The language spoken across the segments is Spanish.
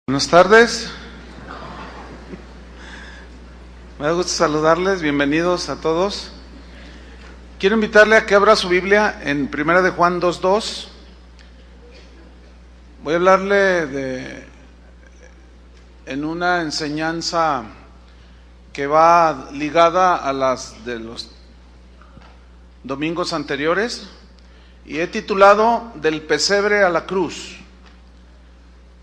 Buenas tardes, me da gusto saludarles, bienvenidos a todos. Quiero invitarle a que abra su Biblia en 1 de Juan 2:2. Voy a hablarle en una enseñanza que va ligada a las de los domingos anteriores y he titulado Del pesebre a la cruz.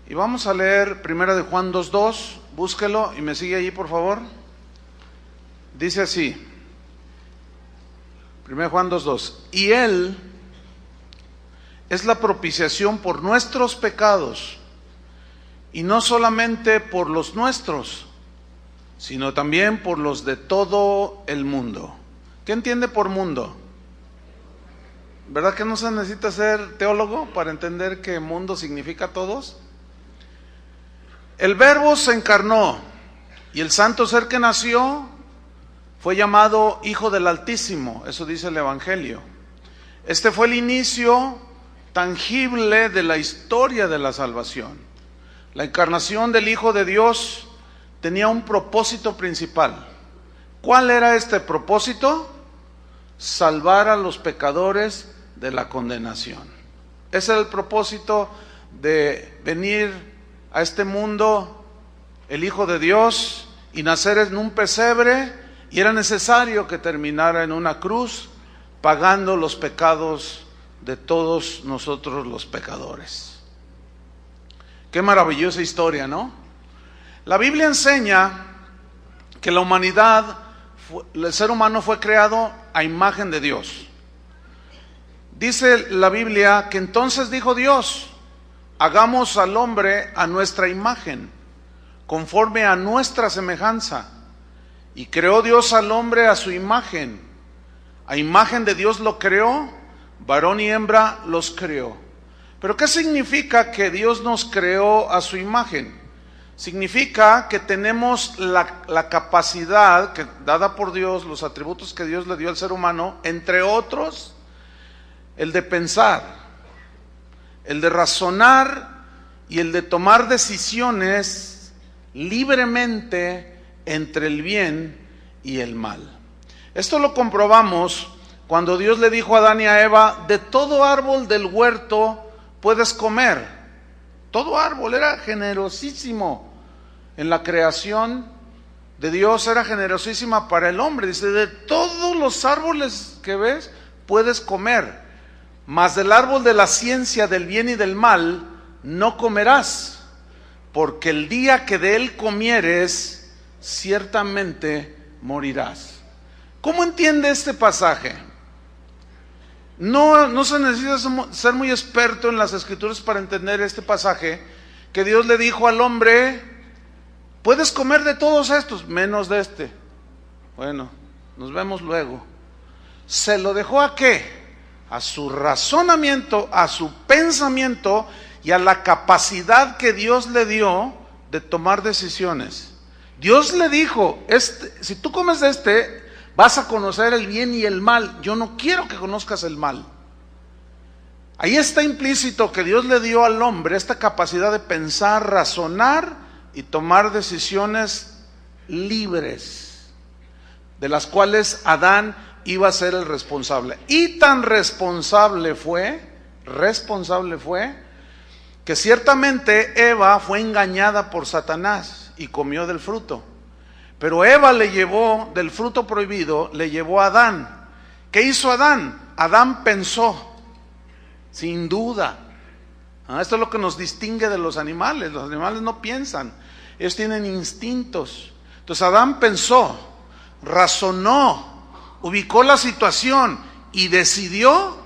Y vamos a leer 1 de Juan 2:2, búsquelo y me sigue allí por favor. Dice así, 1 de Juan 2:2, y Él es la propiciación por nuestros pecados, y no solamente por los nuestros, sino también por los de todo el mundo. ¿Qué entiende por mundo? ¿Verdad que no se necesita ser teólogo para entender que mundo significa todos? El Verbo se encarnó y el santo ser que nació fue llamado Hijo del Altísimo, eso dice el Evangelio. Este fue el inicio tangible de la historia de la salvación. La encarnación del Hijo de Dios tenía un propósito principal. ¿Cuál era este propósito? Salvar a los pecadores de la condenación. Ese era el propósito de venir a este mundo el Hijo de Dios y nacer en un pesebre, y era necesario que terminara en una cruz pagando los pecados de todos nosotros los pecadores. Qué maravillosa historia, ¿no? La Biblia enseña que la humanidad, el ser humano fue creado a imagen de Dios. Dice la Biblia que entonces dijo Dios: hagamos al hombre a nuestra imagen, conforme a nuestra semejanza. Y creó Dios al hombre a su imagen. A imagen de Dios lo creó, varón y hembra los creó. ¿Pero qué significa que Dios nos creó a su imagen? Significa que tenemos la capacidad dada por Dios, los atributos que Dios le dio al ser humano, entre otros, el de pensar, el de razonar y el de tomar decisiones libremente entre el bien y el mal. Esto lo comprobamos cuando Dios le dijo a Adán y a Eva: de todo árbol del huerto puedes comer. Todo árbol, era generosísimo en la creación de Dios, era generosísima para el hombre. Dice: de todos los árboles que ves puedes comer, mas del árbol de la ciencia del bien y del mal no comerás, porque el día que de él comieres, ciertamente morirás. ¿Cómo entiende este pasaje? No se necesita ser muy experto en las Escrituras para entender este pasaje, que Dios le dijo al hombre: puedes comer de todos estos, menos de este. Bueno, nos vemos luego. ¿Se lo dejó a qué? A su razonamiento, a su pensamiento y a la capacidad que Dios le dio de tomar decisiones. Dios le dijo: si tú comes de este, vas a conocer el bien y el mal. Yo no quiero que conozcas el mal. Ahí está implícito que Dios le dio al hombre esta capacidad de pensar, razonar y tomar decisiones libres, de las cuales Adán iba a ser el responsable. Y tan responsable fue, que ciertamente Eva fue engañada por Satanás y comió del fruto. Pero Eva le llevó del fruto prohibido, le llevó a Adán. ¿Qué hizo Adán? Adán pensó, sin duda. Esto es lo que nos distingue de los animales. Los animales no piensan, ellos tienen instintos. Entonces Adán pensó, razonó, ubicó la situación y decidió,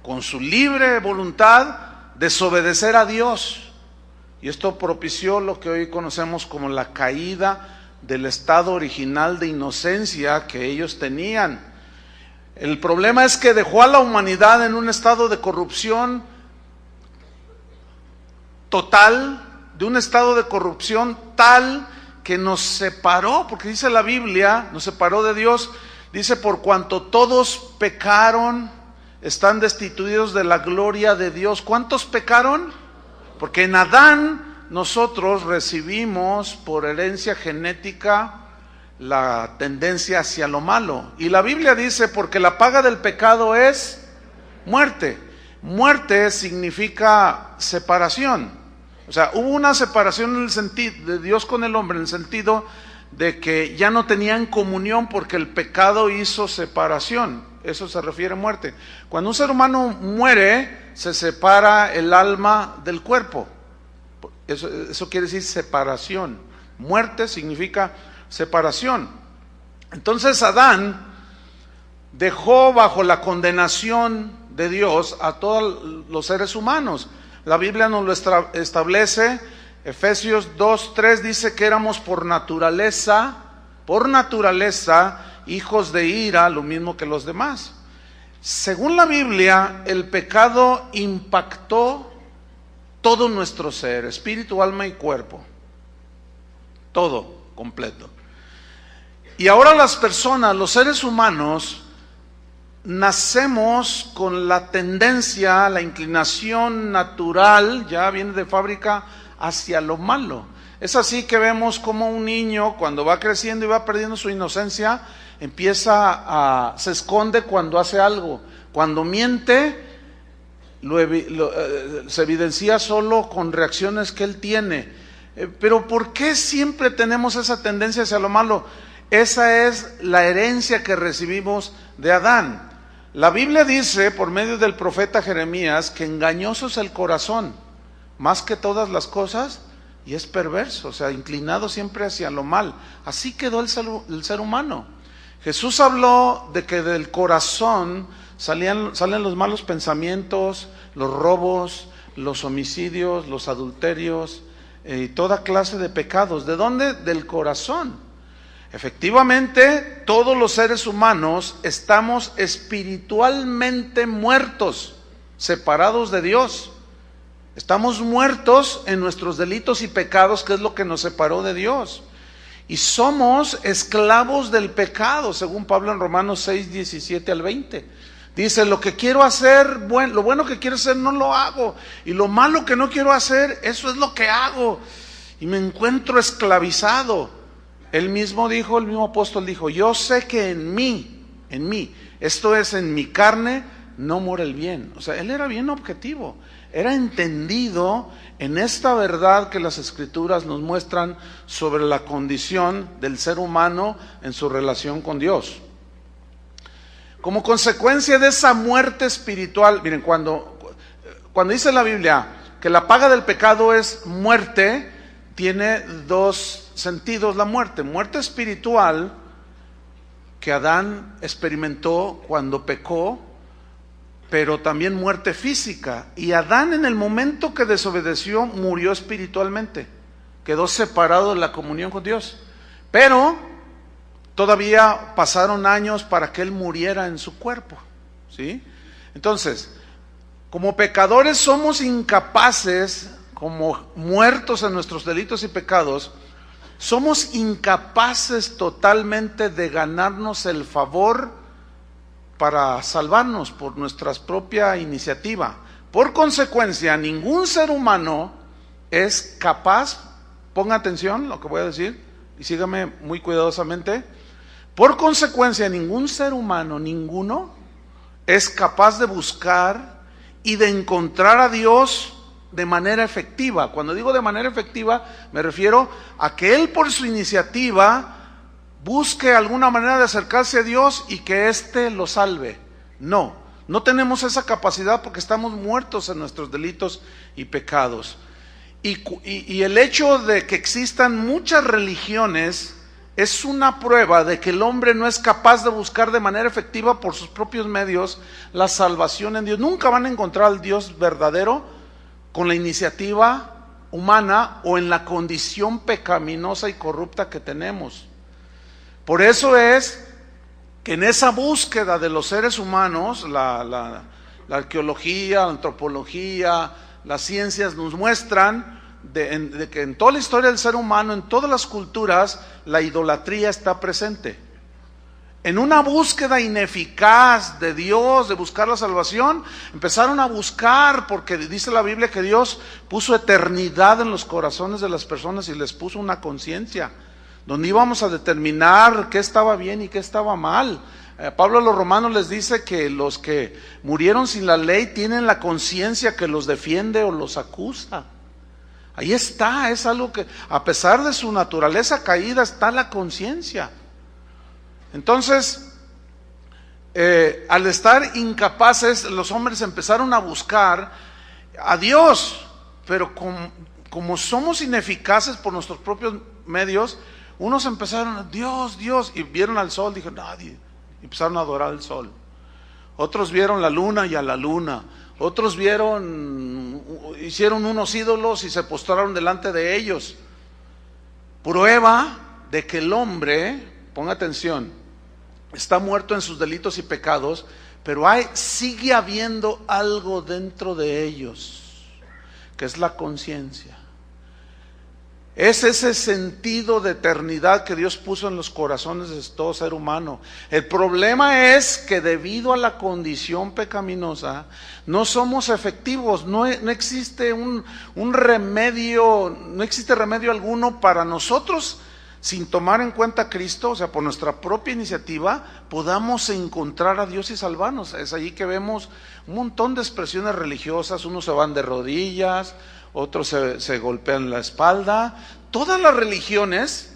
con su libre voluntad, desobedecer a Dios. Y esto propició lo que hoy conocemos como la caída del estado original de inocencia que ellos tenían. El problema es que dejó a la humanidad en un estado de corrupción total, de un estado de corrupción tal que nos separó, porque dice la Biblia, nos separó de Dios. Dice: por cuanto todos pecaron, están destituidos de la gloria de Dios. ¿Cuántos pecaron? Porque en Adán nosotros recibimos por herencia genética la tendencia hacia lo malo. Y la Biblia dice, porque la paga del pecado es muerte. Muerte significa separación. O sea, hubo una separación en el sentido de Dios con el hombre, en el sentido de que ya no tenían comunión porque el pecado hizo separación. Eso se refiere a muerte. Cuando un ser humano muere, se separa el alma del cuerpo. Eso quiere decir separación. Muerte significa separación. Entonces Adán dejó bajo la condenación de Dios a todos los seres humanos. La Biblia nos lo establece. Efesios 2:3 dice que éramos por naturaleza, hijos de ira, lo mismo que los demás. Según la Biblia, el pecado impactó todo nuestro ser, espíritu, alma y cuerpo. Todo completo. Y ahora las personas, los seres humanos, nacemos con la tendencia, la inclinación natural, ya viene de fábrica, hacia lo malo. Es así que vemos como un niño, cuando va creciendo y va perdiendo su inocencia, se esconde cuando hace algo. Cuando miente, se evidencia solo con reacciones que él tiene. Pero ¿por qué siempre tenemos esa tendencia hacia lo malo? Esa es la herencia que recibimos de Adán. La Biblia dice, por medio del profeta Jeremías, que engañoso es el corazón, más que todas las cosas, y es perverso, o sea, inclinado siempre hacia lo mal. Así quedó el ser humano. Jesús habló de que del corazón salen los malos pensamientos, los robos, los homicidios, los adulterios, y toda clase de pecados. ¿De dónde? Del corazón. Efectivamente, todos los seres humanos estamos espiritualmente muertos, separados de Dios. Estamos muertos en nuestros delitos y pecados, que es lo que nos separó de Dios. Y somos esclavos del pecado, según Pablo en Romanos 6, 17 al 20. Dice, lo que quiero hacer, lo bueno que quiero hacer no lo hago. Y lo malo que no quiero hacer, eso es lo que hago. Y me encuentro esclavizado. Él mismo dijo, el mismo apóstol dijo, yo sé que en mí, esto es en mi carne, no mora el bien. O sea, él era bien objetivo, era entendido en esta verdad que las Escrituras nos muestran sobre la condición del ser humano en su relación con Dios. Como consecuencia de esa muerte espiritual, miren, cuando dice la Biblia que la paga del pecado es muerte, tiene dos sentidos la muerte espiritual que Adán experimentó cuando pecó, pero también muerte física. Y Adán, en el momento que desobedeció, murió espiritualmente, quedó separado de la comunión con Dios. Pero todavía pasaron años para que él muriera en su cuerpo, ¿sí? Entonces, como pecadores somos incapaces, como muertos en nuestros delitos y pecados, somos incapaces totalmente de ganarnos el favor para salvarnos por nuestra propia iniciativa. Por consecuencia, ningún ser humano es capaz, ponga atención lo que voy a decir y sígame muy cuidadosamente. Por consecuencia, ningún ser humano, ninguno, es capaz de buscar y de encontrar a Dios de manera efectiva. Cuando digo de manera efectiva, me refiero a que él por su iniciativa busque alguna manera de acercarse a Dios y que éste lo salve. No tenemos esa capacidad porque estamos muertos en nuestros delitos y pecados. Y el hecho de que existan muchas religiones es una prueba de que el hombre no es capaz de buscar de manera efectiva por sus propios medios la salvación en Dios. Nunca van a encontrar al Dios verdadero con la iniciativa humana o en la condición pecaminosa y corrupta que tenemos. Por eso es que en esa búsqueda de los seres humanos, la arqueología, la antropología, las ciencias nos muestran de que en toda la historia del ser humano, en todas las culturas, la idolatría está presente. en una búsqueda ineficaz de Dios, de buscar la salvación, empezaron a buscar, porque dice la Biblia que Dios puso eternidad en los corazones de las personas y les puso una conciencia, donde íbamos a determinar qué estaba bien y qué estaba mal. Pablo a los romanos les dice que los que murieron sin la ley tienen la conciencia que los defiende o los acusa. Ahí está, es algo que a pesar de su naturaleza caída está la conciencia. Entonces, al estar incapaces, los hombres empezaron a buscar a Dios, pero como somos ineficaces por nuestros propios medios, unos empezaron, Dios, Dios, y vieron al sol, dijeron, nadie, empezaron a adorar al sol. Otros vieron la luna y a la luna. Otros hicieron unos ídolos y se postraron delante de ellos. Prueba de que el hombre, ponga atención, está muerto en sus delitos y pecados, pero sigue habiendo algo dentro de ellos, que es la conciencia. Es ese sentido de eternidad que Dios puso en los corazones de todo ser humano. El problema es que debido a la condición pecaminosa, no somos efectivos, no existe un remedio, no existe remedio alguno para nosotros, sin tomar en cuenta a Cristo, o sea, por nuestra propia iniciativa, podamos encontrar a Dios y salvarnos. Es allí que vemos un montón de expresiones religiosas, unos se van de rodillas, otros se golpean la espalda. Todas las religiones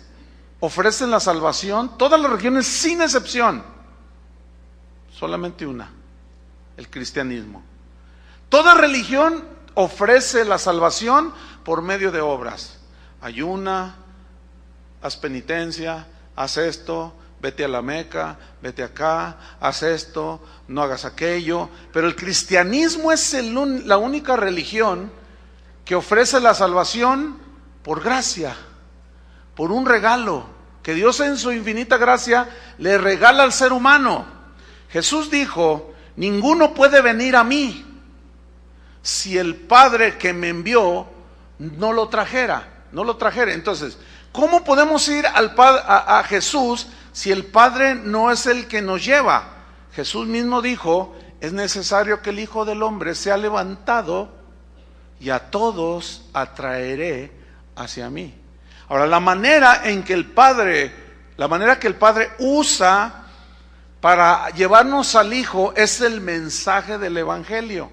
ofrecen la salvación, todas las religiones sin excepción, solamente una, el cristianismo. Toda religión ofrece la salvación por medio de obras. Ayuna, haz penitencia, haz esto, vete a la Meca, vete acá, haz esto, no hagas aquello. Pero el cristianismo es la única religión que ofrece la salvación por gracia, por un regalo, que Dios en su infinita gracia le regala al ser humano. Jesús dijo, ninguno puede venir a mí si el Padre que me envió no lo trajera. Entonces, ¿cómo podemos ir a Jesús si el Padre no es el que nos lleva? Jesús mismo dijo, es necesario que el Hijo del Hombre sea levantado y a todos atraeré hacia mí. Ahora, la manera que el Padre usa para llevarnos al Hijo es el mensaje del Evangelio.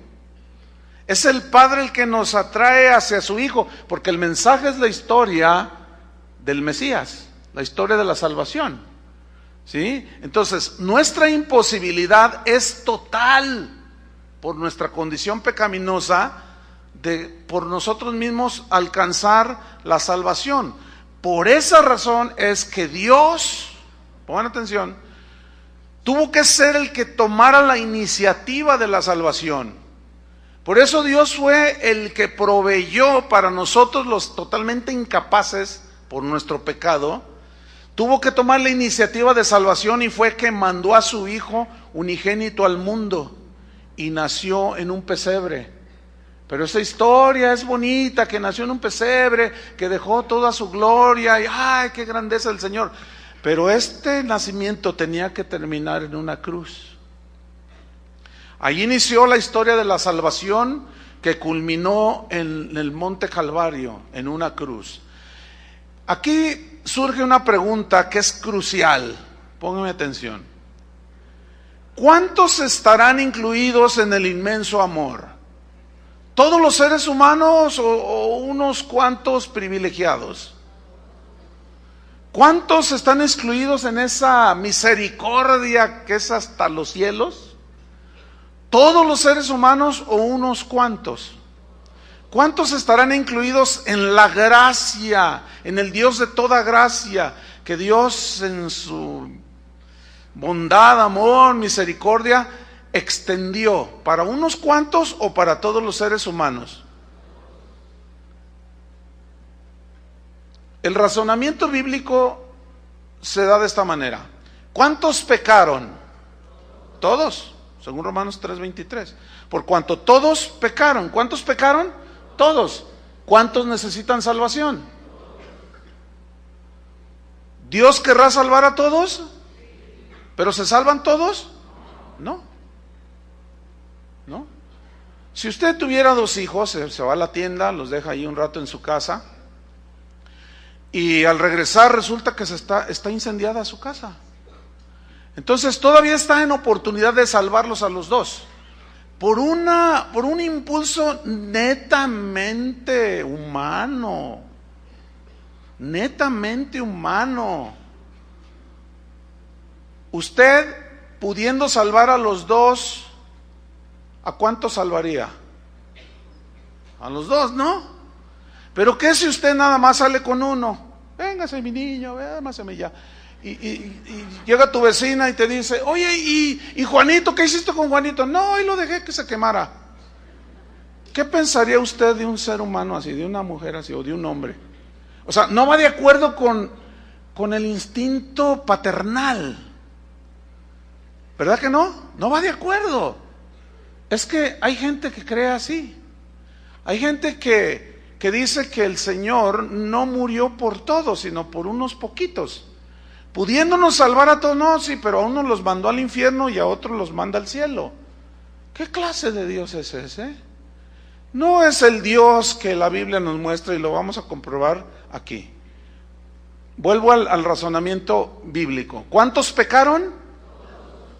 Es el Padre el que nos atrae hacia su Hijo, porque el mensaje es la historia del Mesías, la historia de la salvación, ¿sí? Entonces, nuestra imposibilidad es total por nuestra condición pecaminosa de por nosotros mismos alcanzar la salvación. Por esa razón es que Dios, pongan atención, tuvo que ser el que tomara la iniciativa de la salvación. Por eso Dios fue el que proveyó para nosotros los totalmente incapaces por nuestro pecado. Tuvo que tomar la iniciativa de salvación y fue que mandó a su Hijo unigénito al mundo y nació en un pesebre. Pero esa historia es bonita, que nació en un pesebre, que dejó toda su gloria y ¡ay, qué grandeza del Señor! Pero este nacimiento tenía que terminar en una cruz. Allí inició la historia de la salvación que culminó en el Monte Calvario, en una cruz. Aquí surge una pregunta que es crucial, pónganme atención. ¿Cuántos estarán incluidos en el inmenso amor? ¿Todos los seres humanos o unos cuantos privilegiados? ¿Cuántos están excluidos en esa misericordia que es hasta los cielos? ¿Todos los seres humanos o unos cuantos? ¿Cuántos estarán incluidos en la gracia, en el Dios de toda gracia, que Dios en su bondad, amor, misericordia extendió para unos cuantos o para todos los seres humanos? El razonamiento bíblico se da de esta manera. ¿Cuántos pecaron? Todos, según Romanos 3:23. Por cuanto todos pecaron. ¿Cuántos pecaron? Todos. ¿Cuántos necesitan salvación? ¿Dios querrá salvar a todos? ¿Pero se salvan todos? No. ¿No? Si usted tuviera 2 hijos, se va a la tienda, los deja ahí un rato en su casa, y al regresar resulta que está incendiada su casa. Entonces todavía está en oportunidad de salvarlos a los 2. Por un impulso netamente humano. Netamente humano. Usted, pudiendo salvar a los 2, ¿a cuántos salvaría? A los 2, ¿no? Pero ¿qué si usted nada más sale con uno? Véngase mi niño, véngase ya. Y llega tu vecina y te dice, oye, ¿y Juanito? ¿Qué hiciste con Juanito? No, y lo dejé que se quemara. ¿Qué pensaría usted de un ser humano así, de una mujer así, o de un hombre? O sea, no va de acuerdo con el instinto paternal. ¿Verdad que no? No va de acuerdo. Es que hay gente que cree así. Hay gente que dice que el Señor no murió por todos, sino por unos poquitos. Pudiéndonos salvar a todos, no, sí, pero a unos los mandó al infierno y a otros los manda al cielo. ¿Qué clase de Dios es ese? No es el Dios que la Biblia nos muestra y lo vamos a comprobar aquí. Vuelvo al razonamiento bíblico. ¿Cuántos pecaron?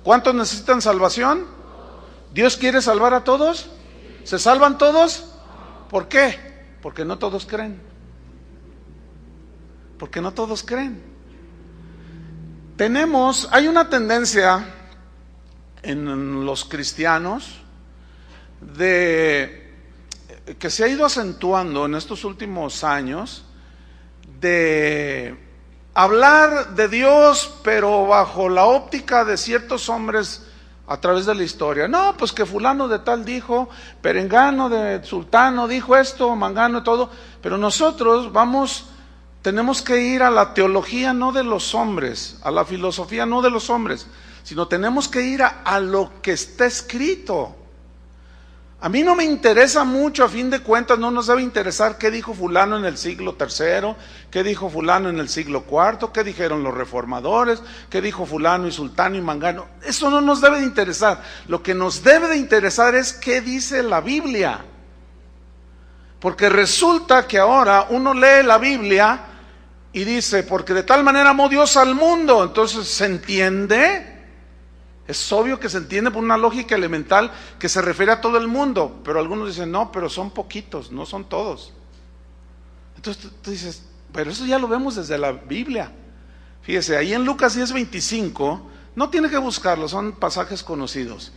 ¿Cuántos necesitan salvación? ¿Dios quiere salvar a todos? ¿Se salvan todos? ¿Por qué? Porque no todos creen. Porque no todos creen. Hay una tendencia en los cristianos que se ha ido acentuando en estos últimos años, de hablar de Dios, pero bajo la óptica de ciertos hombres a través de la historia. No, pues que fulano de tal dijo, perengano de sultano dijo esto, mangano y todo, pero nosotros tenemos que ir a la teología no de los hombres, a la filosofía no de los hombres, sino tenemos que ir a lo que está escrito. A mí no me interesa mucho, a fin de cuentas, no nos debe interesar qué dijo fulano en el siglo III, qué dijo fulano en el siglo IV, qué dijeron los reformadores, qué dijo fulano y sultano y mangano. Eso no nos debe de interesar. Lo que nos debe de interesar es qué dice la Biblia. Porque resulta que ahora uno lee la Biblia y dice, porque de tal manera amó Dios al mundo. Entonces, ¿se entiende? Es obvio que se entiende por una lógica elemental que se refiere a todo el mundo. Pero algunos dicen, no, pero son poquitos, no son todos. Entonces tú dices, pero eso ya lo vemos desde la Biblia. Fíjese, ahí en Lucas 10:25, no tiene que buscarlo, son pasajes conocidos.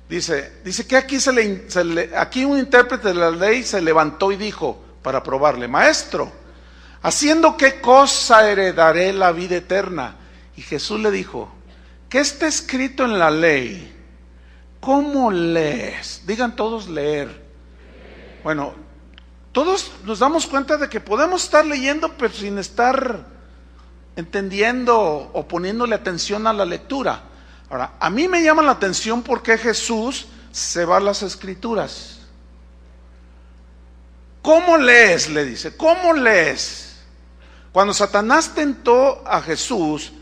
Dice que aquí un intérprete de la ley se levantó y dijo, para probarle, maestro, ¿haciendo qué cosa heredaré la vida eterna? Y Jesús le dijo, ¿qué está escrito en la ley? ¿Cómo lees? Digan todos leer. Bueno, todos nos damos cuenta de que podemos estar leyendo pero sin estar entendiendo o poniéndole atención a la lectura. Ahora, a mí me llama la atención porque Jesús se va a las Escrituras. ¿Cómo lees? Le dice, ¿cómo lees? Cuando Satanás tentó a Jesús,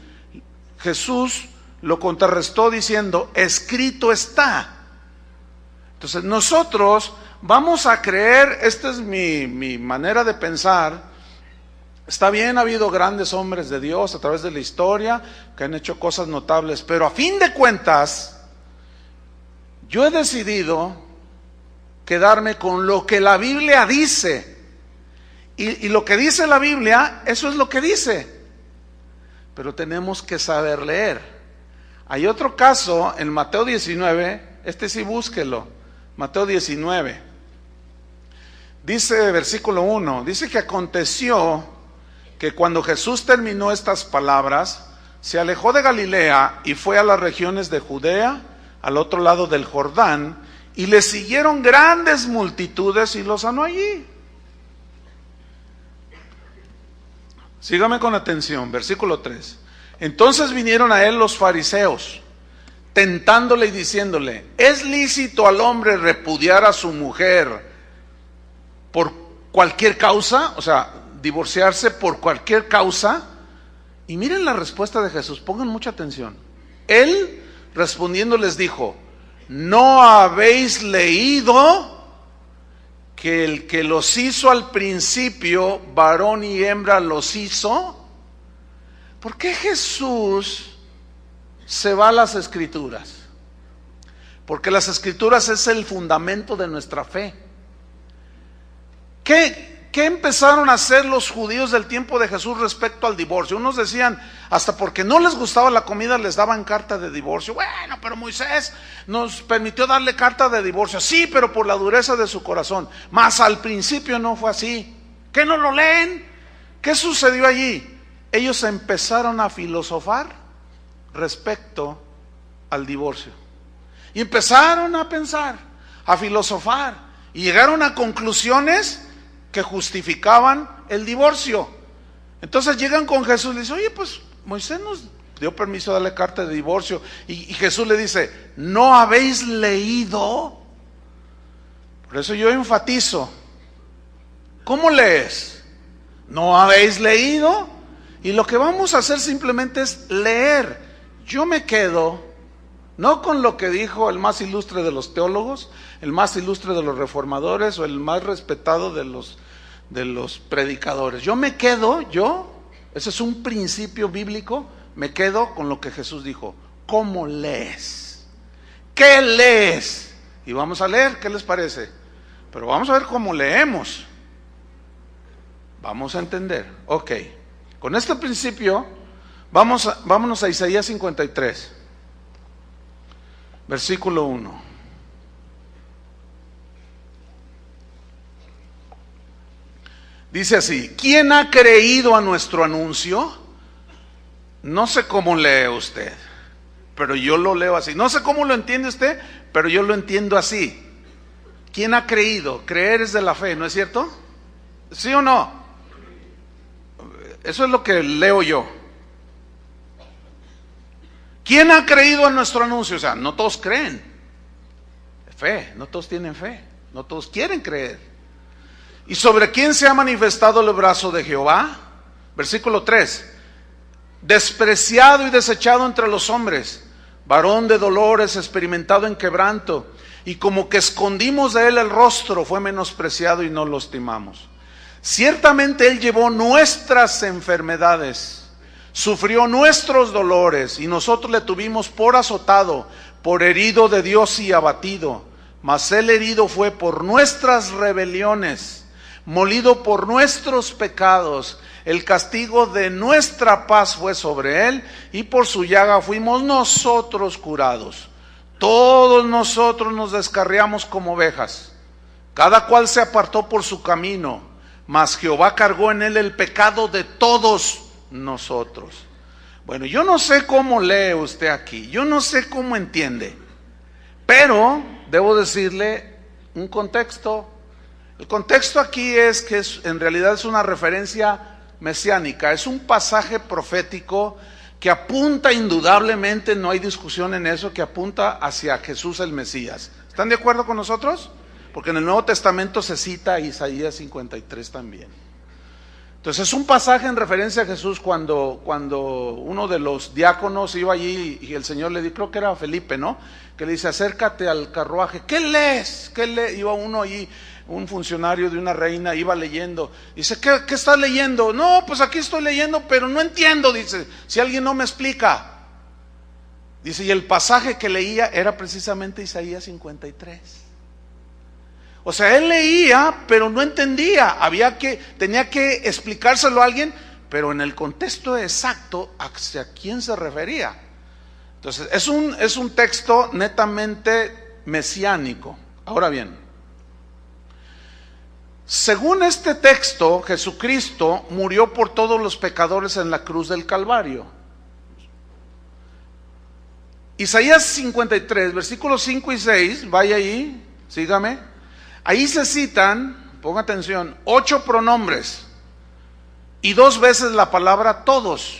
Jesús lo contrarrestó diciendo, escrito está. Entonces nosotros vamos a creer, esta es mi manera de pensar. Está bien, ha habido grandes hombres de Dios a través de la historia que han hecho cosas notables, pero a fin de cuentas, yo he decidido quedarme con lo que la Biblia dice. Y lo que dice la Biblia, eso es lo que dice. Pero tenemos que saber leer. Hay otro caso en Mateo 19, este sí búsquelo, Mateo 19. Dice, versículo 1, dice que aconteció que cuando Jesús terminó estas palabras, se alejó de Galilea y fue a las regiones de Judea, al otro lado del Jordán, y le siguieron grandes multitudes y lo sanó allí. Sígame con atención, versículo 3. Entonces vinieron a él los fariseos, tentándole y diciéndole, ¿es lícito al hombre repudiar a su mujer por cualquier causa? O sea, divorciarse por cualquier causa. Y miren la respuesta de Jesús, pongan mucha atención. Él respondiendo les dijo: ¿no habéis leído que el que los hizo al principio, varón y hembra los hizo? ¿Por qué Jesús se va a las Escrituras? Porque las Escrituras es el fundamento de nuestra fe. ¿Qué empezaron a hacer los judíos del tiempo de Jesús respecto al divorcio? Unos decían, hasta porque no les gustaba la comida les daban carta de divorcio. Bueno, pero Moisés nos permitió darle carta de divorcio. Sí, pero por la dureza de su corazón. Mas al principio no fue así. ¿Qué no lo leen? ¿Qué sucedió allí? Ellos empezaron a filosofar respecto al divorcio. Y empezaron a pensar, a filosofar, y llegaron a conclusiones que justificaban el divorcio. Entonces llegan con Jesús y le dicen: oye, pues Moisés nos dio permiso de darle carta de divorcio. Y Jesús le dice: ¿no habéis leído? Por eso yo enfatizo: ¿cómo lees? ¿No habéis leído? Y lo que vamos a hacer simplemente es leer. Yo me quedo no con lo que dijo el más ilustre de los teólogos, el más ilustre de los reformadores o el más respetado de los predicadores. Yo me quedo, ese es un principio bíblico, me quedo con lo que Jesús dijo. ¿Cómo lees? ¿Qué lees? Y vamos a leer, ¿qué les parece? Pero vamos a ver cómo leemos. Vamos a entender. Ok, con este principio vámonos a Isaías 53. Versículo 1. Dice así: ¿quién ha creído a nuestro anuncio? No sé cómo lee usted, pero yo lo leo así. No sé cómo lo entiende usted, pero yo lo entiendo así. ¿Quién ha creído? Creer es de la fe, ¿no es cierto? ¿Sí o no? Eso es lo que leo yo. ¿Quién ha creído a nuestro anuncio? O sea, no todos creen. Fe, no todos tienen fe. No todos quieren creer. ¿Y sobre quién se ha manifestado el brazo de Jehová? Versículo 3. Despreciado y desechado entre los hombres, varón de dolores, experimentado en quebranto, y como que escondimos de él el rostro, fue menospreciado y no lo estimamos. Ciertamente él llevó nuestras enfermedades, sufrió nuestros dolores, y nosotros le tuvimos por azotado, por herido de Dios y abatido. Mas él herido fue por nuestras rebeliones, molido por nuestros pecados. El castigo de nuestra paz fue sobre él, y por su llaga fuimos nosotros curados. Todos nosotros nos descarriamos como ovejas, cada cual se apartó por su camino, mas Jehová cargó en él el pecado de todos nosotros. Bueno, yo no sé cómo lee usted aquí, yo no sé cómo entiende, pero debo decirle un contexto. El contexto aquí es que en realidad es una referencia mesiánica, es un pasaje profético que apunta indudablemente, no hay discusión en eso, que apunta hacia Jesús el Mesías. ¿Están de acuerdo con nosotros? Porque en el Nuevo Testamento se cita Isaías 53 también. Entonces es un pasaje en referencia a Jesús cuando uno de los diáconos iba allí y el Señor le dijo, creo que era Felipe, ¿no? Que le dice: acércate al carruaje. ¿Qué lees? ¿Qué lees? Iba uno allí, un funcionario de una reina, iba leyendo. Dice: ¿qué estás leyendo? No, pues aquí estoy leyendo, pero no entiendo. Dice: si alguien no me explica. Dice, y el pasaje que leía era precisamente Isaías 53. O sea, él leía, pero no entendía. Tenía que explicárselo a alguien, pero en el contexto exacto hacia quién se refería. Entonces, es un texto netamente mesiánico. Ahora bien, según este texto, Jesucristo murió por todos los pecadores en la cruz del Calvario. Isaías 53, versículos 5 y 6, vaya ahí, sígame. Ahí se citan, ponga atención, 8 pronombres y 2 veces la palabra todos.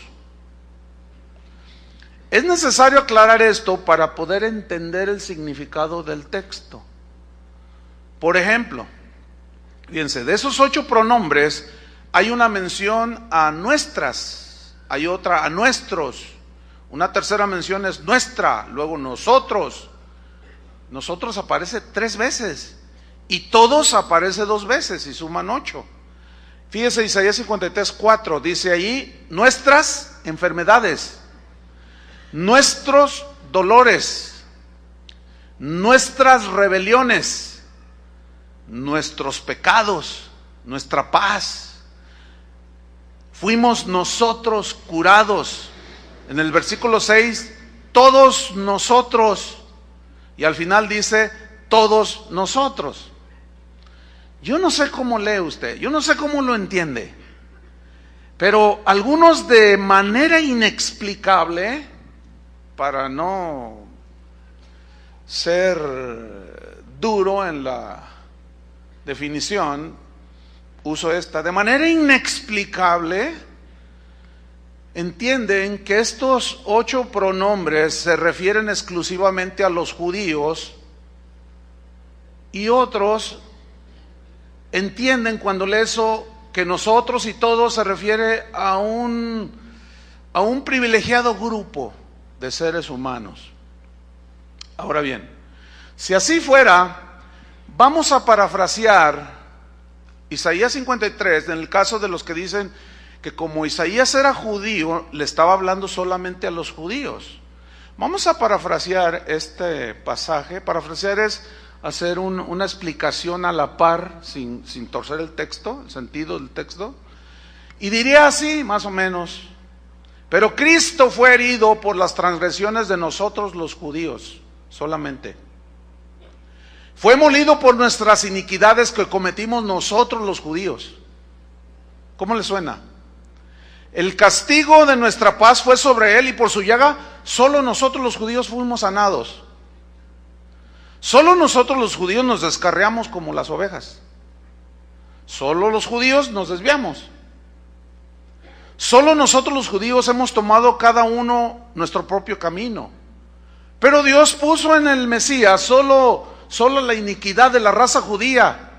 Es necesario aclarar esto para poder entender el significado del texto. Por ejemplo, fíjense, de esos 8 pronombres hay una mención a nuestras, hay otra a nuestros, Una tercera mención es nuestra, luego nosotros. Nosotros aparece 3 veces y todos aparece 2 veces y suman 8. Fíjese, Isaías 53:4 dice ahí: nuestras enfermedades, nuestros dolores, nuestras rebeliones, nuestros pecados, nuestra paz, fuimos nosotros curados. En el versículo 6, todos nosotros, y al final dice todos nosotros. Yo no sé cómo lee usted, yo no sé cómo lo entiende, pero algunos de manera inexplicable, para no ser duro en la definición, uso esta, de manera inexplicable entienden que estos 8 pronombres se refieren exclusivamente a los judíos, y otros entienden cuando lee eso que nosotros y todos se refiere a un privilegiado grupo de seres humanos. Ahora bien, si así fuera, vamos a parafrasear Isaías 53 en el caso de los que dicen que como Isaías era judío, le estaba hablando solamente a los judíos. Vamos a parafrasear este pasaje. Parafrasear es hacer una explicación a la par, sin torcer el texto, el sentido del texto. Y diría así, más o menos: pero Cristo fue herido por las transgresiones de nosotros los judíos, solamente. Fue molido por nuestras iniquidades que cometimos nosotros los judíos. ¿Cómo le suena? El castigo de nuestra paz fue sobre él, y por su llaga solo nosotros los judíos fuimos sanados. Solo nosotros los judíos nos descarriamos como las ovejas. Solo los judíos nos desviamos. Solo nosotros los judíos hemos tomado cada uno nuestro propio camino. Pero Dios puso en el Mesías solo la iniquidad de la raza judía,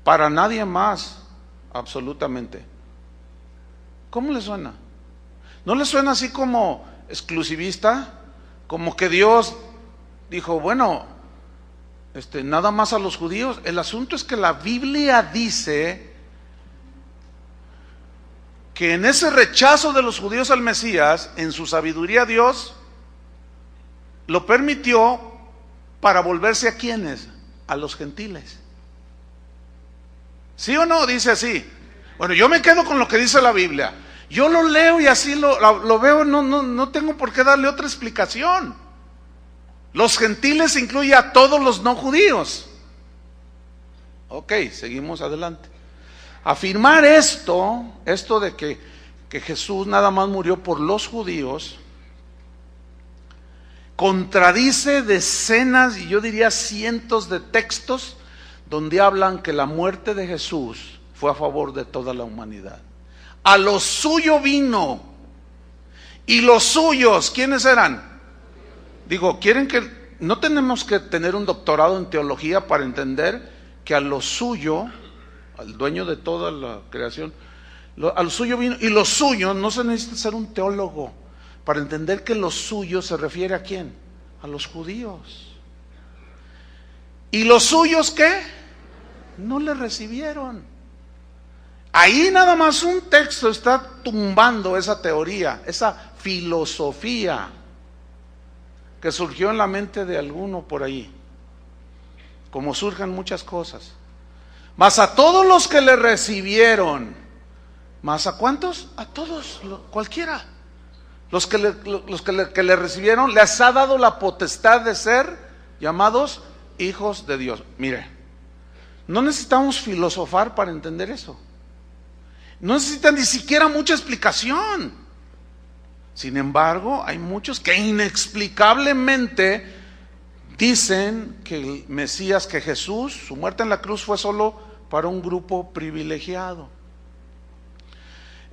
para nadie más, absolutamente. ¿Cómo le suena? ¿No le suena así como exclusivista? Como que Dios dijo, bueno, nada más a los judíos. El asunto es que la Biblia dice que en ese rechazo de los judíos al Mesías, en su sabiduría Dios lo permitió para volverse ¿a quiénes? A los gentiles. ¿Sí o no? Dice así. Bueno, yo me quedo con lo que dice la Biblia. Yo lo leo y así lo veo, no tengo por qué darle otra explicación. Los gentiles incluye a todos los no judíos. Ok, seguimos adelante. Afirmar esto de que Jesús nada más murió por los judíos, contradice decenas, y yo diría cientos de textos donde hablan que la muerte de Jesús fue a favor de toda la humanidad. A lo suyo vino, y los suyos, ¿quiénes eran? Digo, no tenemos que tener un doctorado en teología para entender que a lo suyo, al dueño de toda la creación, a lo suyo vino, y lo suyo, no se necesita ser un teólogo para entender que lo suyo se refiere ¿a quién? A los judíos. ¿Y los suyos qué? No le recibieron. Ahí nada más un texto está tumbando esa teoría, esa filosofía que surgió en la mente de alguno por ahí, como surgen muchas cosas. Mas a todos los que le recibieron, ¿mas a cuántos? A todos, cualquiera. Los que le recibieron, les ha dado la potestad de ser llamados hijos de Dios. Mire, no necesitamos filosofar para entender eso. No necesitan ni siquiera mucha explicación. Sin embargo, hay muchos que inexplicablemente dicen que el Mesías, que Jesús, su muerte en la cruz fue solo para un grupo privilegiado.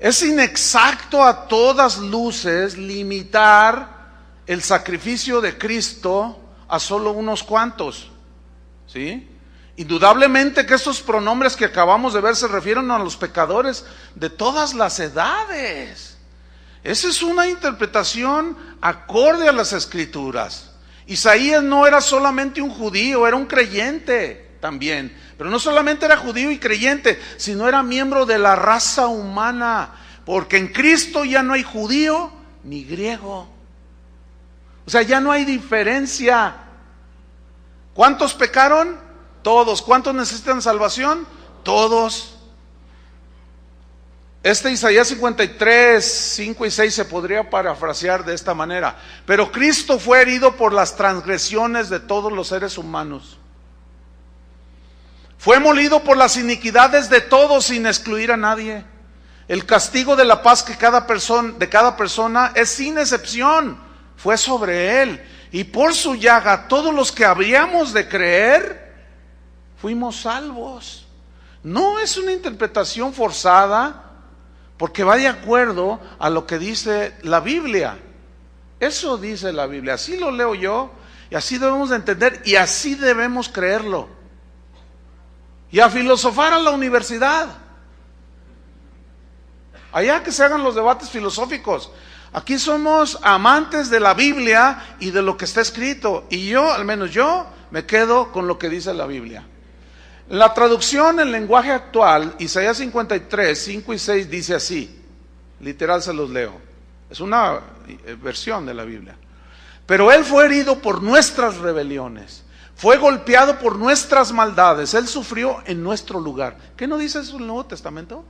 Es inexacto a todas luces limitar el sacrificio de Cristo a solo unos cuantos, ¿sí? Indudablemente que estos pronombres que acabamos de ver se refieren a los pecadores de todas las edades. Esa es una interpretación acorde a las Escrituras. Isaías no era solamente un judío, era un creyente también. Pero no solamente era judío y creyente, sino era miembro de la raza humana. Porque en Cristo ya no hay judío ni griego. O sea, ya no hay diferencia. ¿Cuántos pecaron? Todos. ¿Cuántos necesitan salvación? Todos. Isaías 53, 5 y 6 se podría parafrasear de esta manera. Pero Cristo fue herido por las transgresiones de todos los seres humanos. Fue molido por las iniquidades de todos sin excluir a nadie. El castigo de la paz de cada persona es sin excepción. Fue sobre él. Y por su llaga todos los que habríamos de creer fuimos salvos. No es una interpretación forzada, porque va de acuerdo a lo que dice la Biblia. Eso dice la Biblia, así lo leo yo, y así debemos de entender, y así debemos creerlo. Y a filosofar a la universidad. Allá que se hagan los debates filosóficos. Aquí somos amantes de la Biblia y de lo que está escrito. Y yo, al menos yo, me quedo con lo que dice la Biblia. La traducción en lenguaje actual, Isaías 53, 5 y 6 dice así, literal se los leo, es una versión de la Biblia. Pero Él fue herido por nuestras rebeliones, fue golpeado por nuestras maldades, Él sufrió en nuestro lugar. ¿Qué no dice eso en el Nuevo Testamento?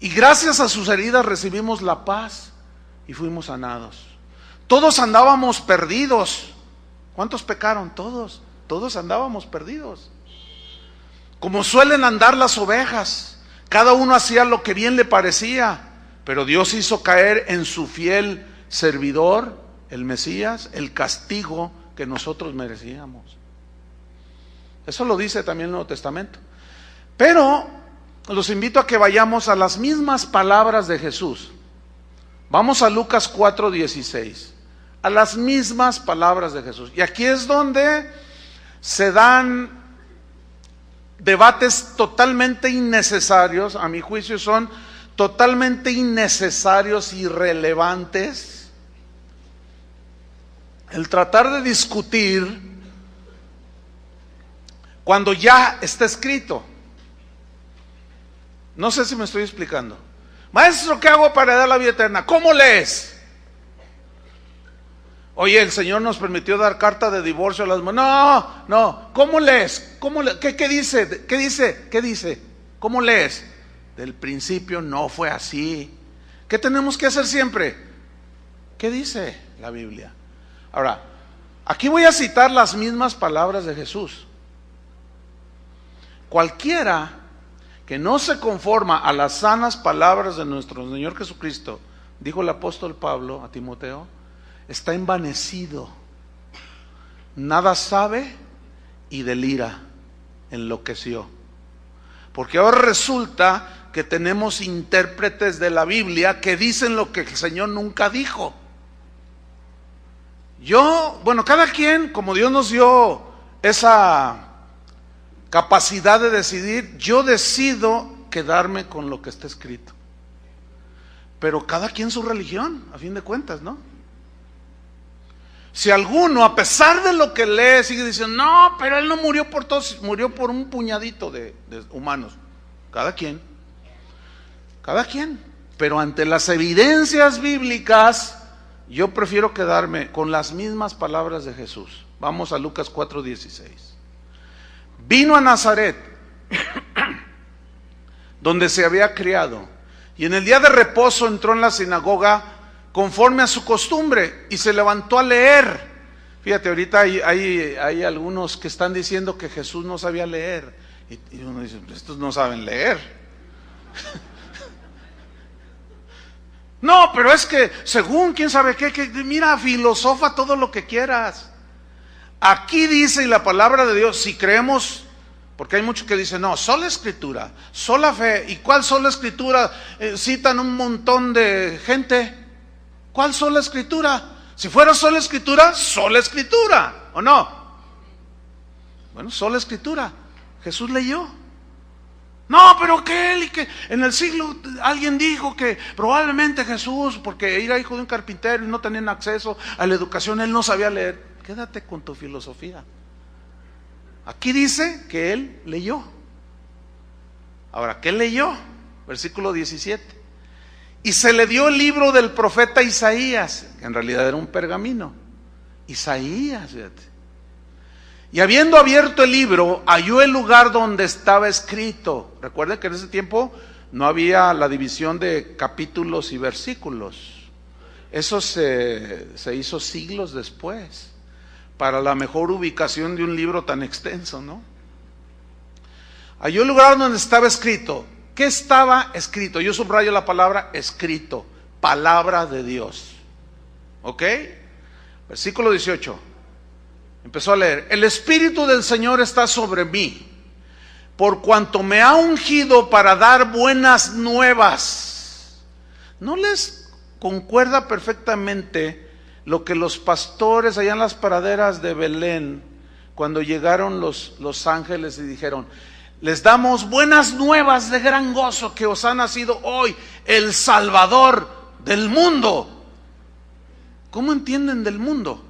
Y gracias a sus heridas recibimos la paz y fuimos sanados. Todos andábamos perdidos. ¿Cuántos pecaron? Todos. Todos andábamos perdidos. Como suelen andar las ovejas, cada uno hacía lo que bien le parecía, pero Dios hizo caer en su fiel servidor, el Mesías, el castigo que nosotros merecíamos. Eso lo dice también el Nuevo Testamento. Pero los invito a que vayamos a las mismas palabras de Jesús. Vamos a Lucas 4:16. A las mismas palabras de Jesús. Y aquí es donde se dan debates totalmente innecesarios, a mi juicio son totalmente innecesarios, irrelevantes. El tratar de discutir cuando ya está escrito. No sé si me estoy explicando. Maestro, ¿qué hago para dar la vida eterna? ¿Cómo lees? Oye, el Señor nos permitió dar carta de divorcio a las mujeres. No, ¿cómo lees? ¿Qué dice? ¿Qué dice? ¿Cómo lees? Del principio no fue así. ¿Qué tenemos que hacer siempre? ¿Qué dice la Biblia? Ahora, aquí voy a citar las mismas palabras de Jesús. Cualquiera que no se conforma a las sanas palabras de nuestro Señor Jesucristo, dijo el apóstol Pablo a Timoteo, está envanecido, nada sabe y delira, enloqueció. Porque ahora resulta que tenemos intérpretes de la Biblia que dicen lo que el Señor nunca dijo. Cada quien, como Dios nos dio esa capacidad de decidir, yo decido quedarme con lo que está escrito. Pero cada quien su religión, a fin de cuentas, ¿no? Si alguno, a pesar de lo que lee, sigue diciendo, no, pero Él no murió por todos, murió por un puñadito de humanos. Cada quien. Pero ante las evidencias bíblicas, yo prefiero quedarme con las mismas palabras de Jesús. Vamos a Lucas 4:16. Vino a Nazaret, donde se había criado, y en el día de reposo entró en la sinagoga conforme a su costumbre, y se levantó a leer. Fíjate, ahorita hay algunos que están diciendo que Jesús no sabía leer, y uno dice, estos no saben leer. No, pero es que según quién sabe qué, mira, filosofa todo lo que quieras. Aquí dice, y la palabra de Dios, si creemos, porque hay muchos que dicen, no, sola escritura, sola fe. ¿Y cuál sola escritura? Citan un montón de gente. ¿Cuál sola escritura? Si fuera sola escritura, ¿o no? Bueno, sola escritura. Jesús leyó. No, pero que él y que en el siglo alguien dijo que probablemente Jesús, porque era hijo de un carpintero y no tenían acceso a la educación, él no sabía leer. Quédate con tu filosofía. Aquí dice que él leyó. Ahora, ¿qué leyó? Versículo 17. Y se le dio el libro del profeta Isaías, que en realidad era un pergamino. Isaías, fíjate. Y habiendo abierto el libro, halló el lugar donde estaba escrito. Recuerden que en ese tiempo no había la división de capítulos y versículos. Eso se hizo siglos después, para la mejor ubicación de un libro tan extenso, ¿no? Halló el lugar donde estaba escrito. ¿Qué estaba escrito? Yo subrayo la palabra escrito, palabra de Dios. ¿Ok? Versículo 18. Empezó a leer: el Espíritu del Señor está sobre mí, por cuanto me ha ungido para dar buenas nuevas. ¿No les concuerda perfectamente lo que los pastores allá en las praderas de Belén, cuando llegaron los ángeles y dijeron: les damos buenas nuevas de gran gozo, que os ha nacido hoy el Salvador del mundo? ¿Cómo entienden del mundo?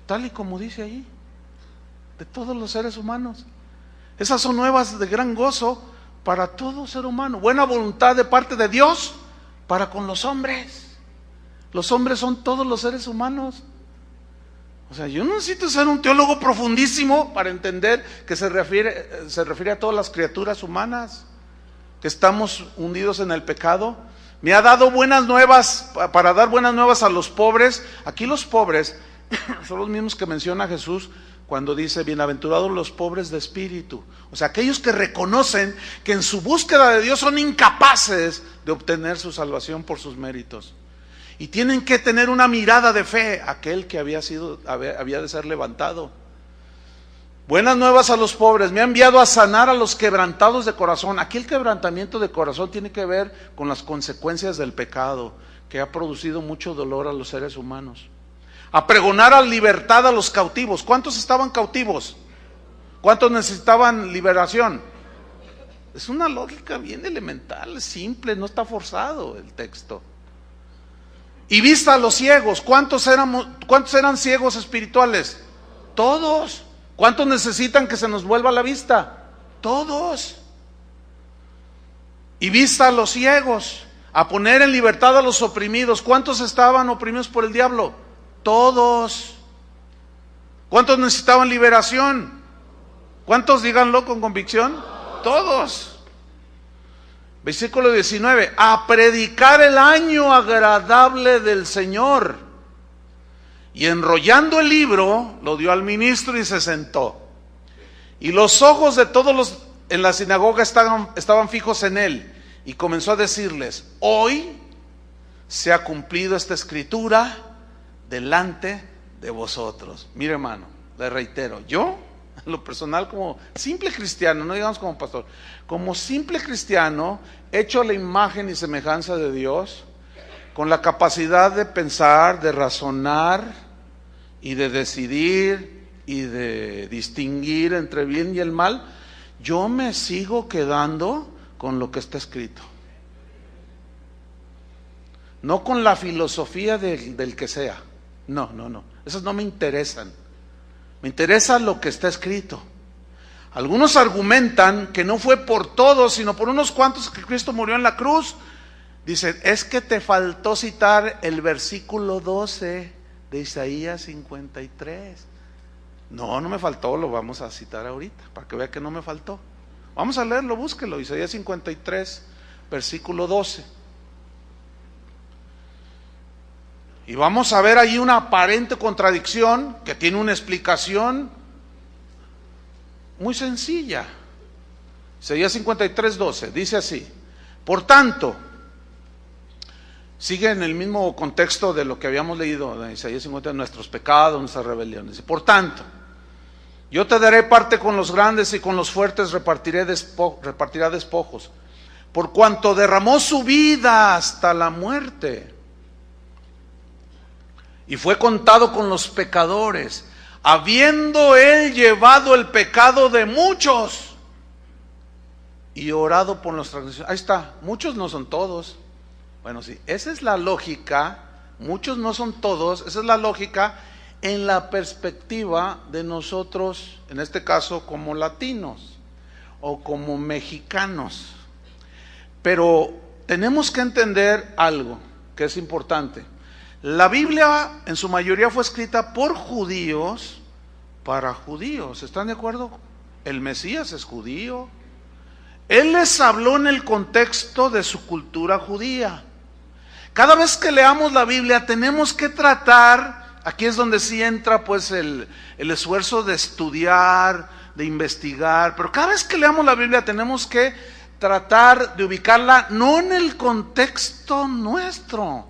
Tal y como dice ahí, de todos los seres humanos. Esas son nuevas de gran gozo para todo ser humano. Buena voluntad de parte de Dios para con los hombres. Los hombres son todos los seres humanos. O sea, yo no necesito ser un teólogo profundísimo para entender que se refiere a todas las criaturas humanas, que estamos hundidos en el pecado. Me ha dado buenas nuevas, para dar buenas nuevas a los pobres. Aquí los pobres son los mismos que menciona Jesús cuando dice: bienaventurados los pobres de espíritu. O sea, aquellos que reconocen que en su búsqueda de Dios son incapaces de obtener su salvación por sus méritos. Y tienen que tener una mirada de fe, aquel que había de ser levantado. Buenas nuevas a los pobres, me ha enviado a sanar a los quebrantados de corazón. Aquí el quebrantamiento de corazón tiene que ver con las consecuencias del pecado, que ha producido mucho dolor a los seres humanos. A pregonar a libertad a los cautivos. ¿Cuántos estaban cautivos? ¿Cuántos necesitaban liberación? Es una lógica bien elemental, simple, no está forzado el texto. Y vista a los ciegos. ¿Cuántos eran ciegos espirituales? Todos. ¿Cuántos necesitan que se nos vuelva la vista? Todos. Y vista a los ciegos. A poner en libertad a los oprimidos. ¿Cuántos estaban oprimidos por el diablo? Todos. ¿Cuántos necesitaban liberación? ¿Cuántos? Díganlo con convicción. Todos. Versículo 19, a predicar el año agradable del Señor. Y enrollando el libro, lo dio al ministro y se sentó. Y los ojos de todos los en la sinagoga estaban fijos en él. Y comenzó a decirles: hoy se ha cumplido esta escritura delante de vosotros. Mire, hermano, le reitero, yo, en lo personal, como simple cristiano, no digamos como pastor, como simple cristiano, hecho a la imagen y semejanza de Dios, con la capacidad de pensar, de razonar y de decidir y de distinguir entre el bien y el mal, yo me sigo quedando con lo que está escrito. No con la filosofía del que sea. No. Esas no me interesan. Me interesa lo que está escrito. Algunos argumentan que no fue por todos, sino por unos cuantos que Cristo murió en la cruz. Dicen: es que te faltó citar el versículo 12 de Isaías 53. No me faltó, lo vamos a citar ahorita, para que vea que no me faltó. Vamos a leerlo, búsquelo, Isaías 53, versículo 12. Y vamos a ver ahí una aparente contradicción que tiene una explicación muy sencilla. Isaías 53, 12, dice así: por tanto, sigue en el mismo contexto de lo que habíamos leído en Isaías 50, nuestros pecados, nuestras rebeliones. Por tanto, yo te daré parte con los grandes y con los fuertes repartirá despojos, por cuanto derramó su vida hasta la muerte y fue contado con los pecadores, habiendo él llevado el pecado de muchos, y orado por nuestras transgresiones. Ahí está, muchos no son todos. Bueno, sí, esa es la lógica, muchos no son todos, esa es la lógica en la perspectiva de nosotros, en este caso como latinos o como mexicanos. Pero tenemos que entender algo que es importante. La Biblia en su mayoría fue escrita por judíos para judíos. ¿Están de acuerdo? El Mesías es judío. Él les habló en el contexto de su cultura judía. Cada vez que leamos la Biblia tenemos que tratar, aquí es donde sí entra pues el esfuerzo de estudiar, de investigar, pero cada vez que leamos la Biblia tenemos que tratar de ubicarla no en el contexto nuestro,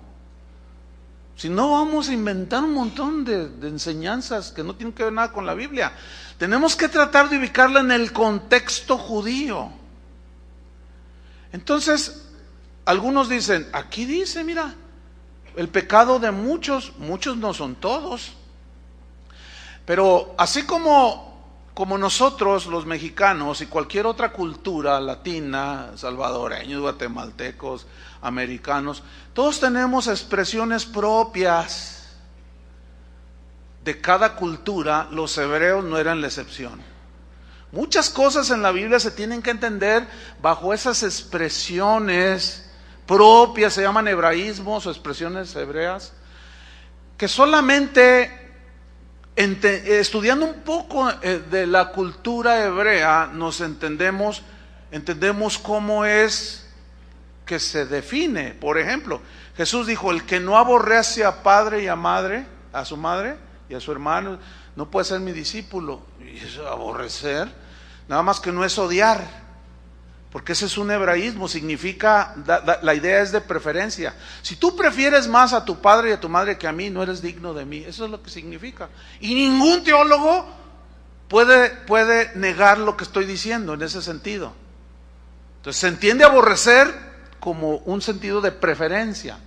si no vamos a inventar un montón de enseñanzas que no tienen que ver nada con la Biblia. Tenemos que tratar de ubicarla en el contexto judío. Entonces, algunos dicen, aquí dice, mira, el pecado de muchos, muchos no son todos. Pero así como nosotros los mexicanos y cualquier otra cultura latina, salvadoreños, guatemaltecos, americanos, todos tenemos expresiones propias de cada cultura. Los hebreos no eran la excepción. Muchas cosas en la Biblia se tienen que entender bajo esas expresiones propias, se llaman hebraísmos o expresiones hebreas, que solamente estudiando un poco de la cultura hebrea nos entendemos cómo es que se define. Por ejemplo, Jesús dijo, el que no aborrece a padre y a madre, a su madre y a su hermano, no puede ser mi discípulo. Y eso, aborrecer, nada más que no es odiar, porque ese es un hebraísmo, significa, la idea es de preferencia. Si tú prefieres más a tu padre y a tu madre que a mí, no eres digno de mí. Eso es lo que significa. Y ningún teólogo puede negar lo que estoy diciendo en ese sentido. Entonces se entiende aborrecer como un sentido de preferencia.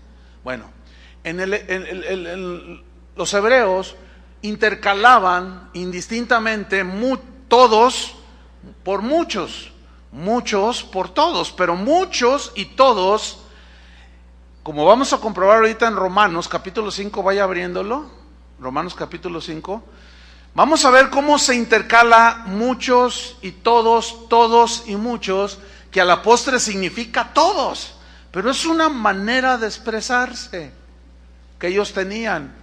Bueno, los hebreos intercalaban indistintamente todos por muchos. Muchos por todos, pero muchos y todos, como vamos a comprobar ahorita en Romanos capítulo 5, vaya abriéndolo, Romanos capítulo 5, vamos a ver cómo se intercala muchos y todos, todos y muchos, que a la postre significa todos, pero es una manera de expresarse que ellos tenían.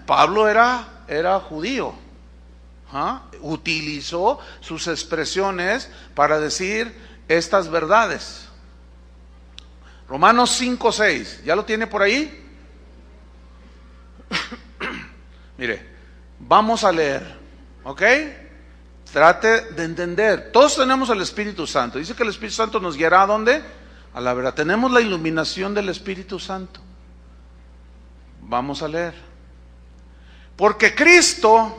Pablo era judío. Utilizó sus expresiones para decir estas verdades. Romanos 5:6, ¿ya lo tiene por ahí? Mire, vamos a leer, ¿ok? Trate de entender. Todos tenemos el Espíritu Santo. Dice que el Espíritu Santo nos guiará ¿a dónde? A la verdad. Tenemos la iluminación del Espíritu Santo. Vamos a leer. Porque Cristo,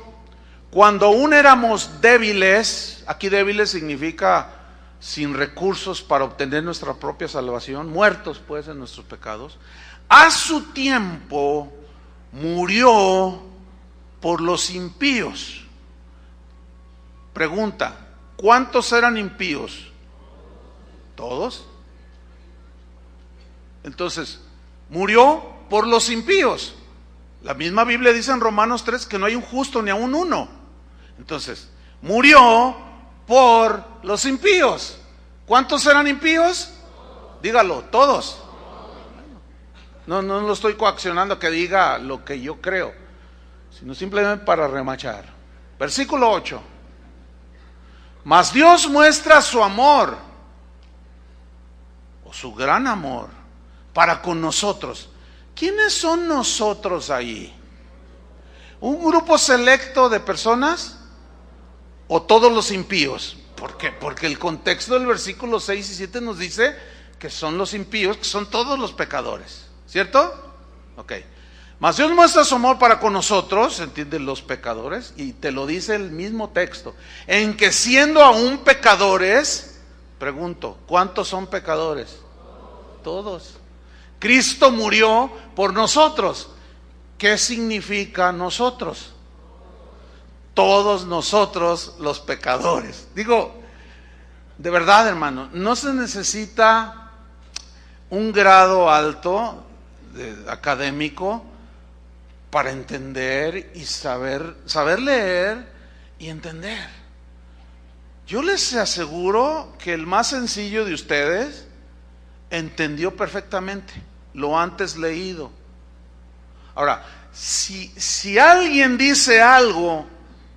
cuando aún éramos débiles, aquí débiles significa sin recursos para obtener nuestra propia salvación, muertos pues en nuestros pecados, a su tiempo murió por los impíos. Pregunta, ¿cuántos eran impíos? ¿Todos? Entonces, murió por los impíos. La misma Biblia dice en Romanos 3 que no hay un justo ni aun uno. Entonces, murió por los impíos. ¿Cuántos eran impíos? Dígalo, todos. No lo estoy coaccionando a que diga lo que yo creo, sino simplemente para remachar. Versículo 8. Mas Dios muestra su amor, o su gran amor, para con nosotros. ¿Quiénes son nosotros ahí? ¿Un grupo selecto de personas? ¿O todos los impíos? ¿Por qué? Porque el contexto del versículo 6 y 7 nos dice que son los impíos, que son todos los pecadores, ¿cierto? Ok. Mas Dios muestra su amor para con nosotros, ¿entienden? Los pecadores, y te lo dice el mismo texto, en que siendo aún pecadores, pregunto, ¿cuántos son pecadores? Todos. Cristo murió por nosotros. ¿Qué significa nosotros? Todos nosotros los pecadores. Digo, De verdad, hermano, no se necesita un grado alto académico para entender y saber leer y entender. Yo les aseguro que el más sencillo de ustedes entendió perfectamente lo antes leído. Ahora, si alguien dice algo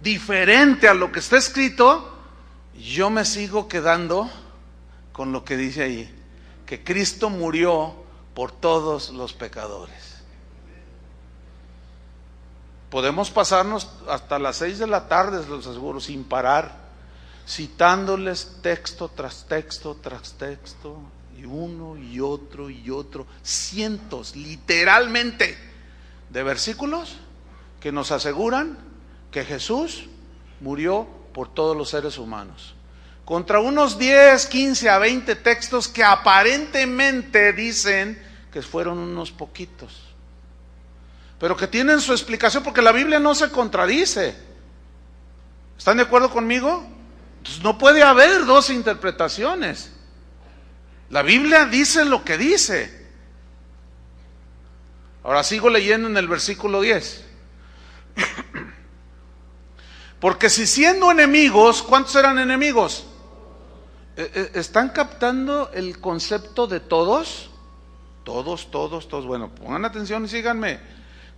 diferente a lo que está escrito, yo me sigo quedando con lo que dice ahí, que Cristo murió por todos los pecadores. Podemos pasarnos hasta las 6 de la tarde, los aseguro, sin parar, citándoles texto tras texto tras texto, y uno y otro, cientos, literalmente, de versículos que nos aseguran que Jesús murió por todos los seres humanos. Contra unos 10, 15 a 20 textos que aparentemente dicen que fueron unos poquitos, pero que tienen su explicación, porque la Biblia no se contradice. ¿Están de acuerdo conmigo? Entonces no puede haber dos interpretaciones. La Biblia dice lo que dice. Ahora sigo leyendo en el versículo 10. Porque si siendo enemigos, ¿cuántos eran enemigos? ¿Están captando el concepto de todos? Todos. Bueno, pongan atención y síganme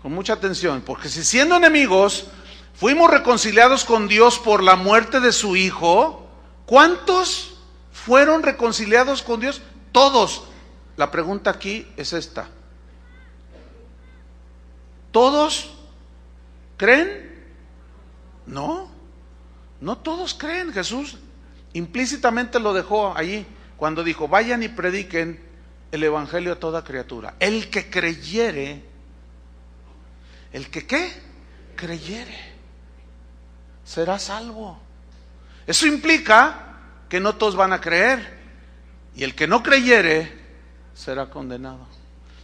con mucha atención. Porque si siendo enemigos fuimos reconciliados con Dios por la muerte de su Hijo, ¿cuántos fueron reconciliados con Dios? Todos. La pregunta aquí es esta: ¿todos creen? No todos creen. Jesús implícitamente lo dejó allí cuando dijo: vayan y prediquen el evangelio a toda criatura. El que creyere, el que ¿qué? Creyere, será salvo. Eso implica que no todos van a creer, y el que no creyere será condenado.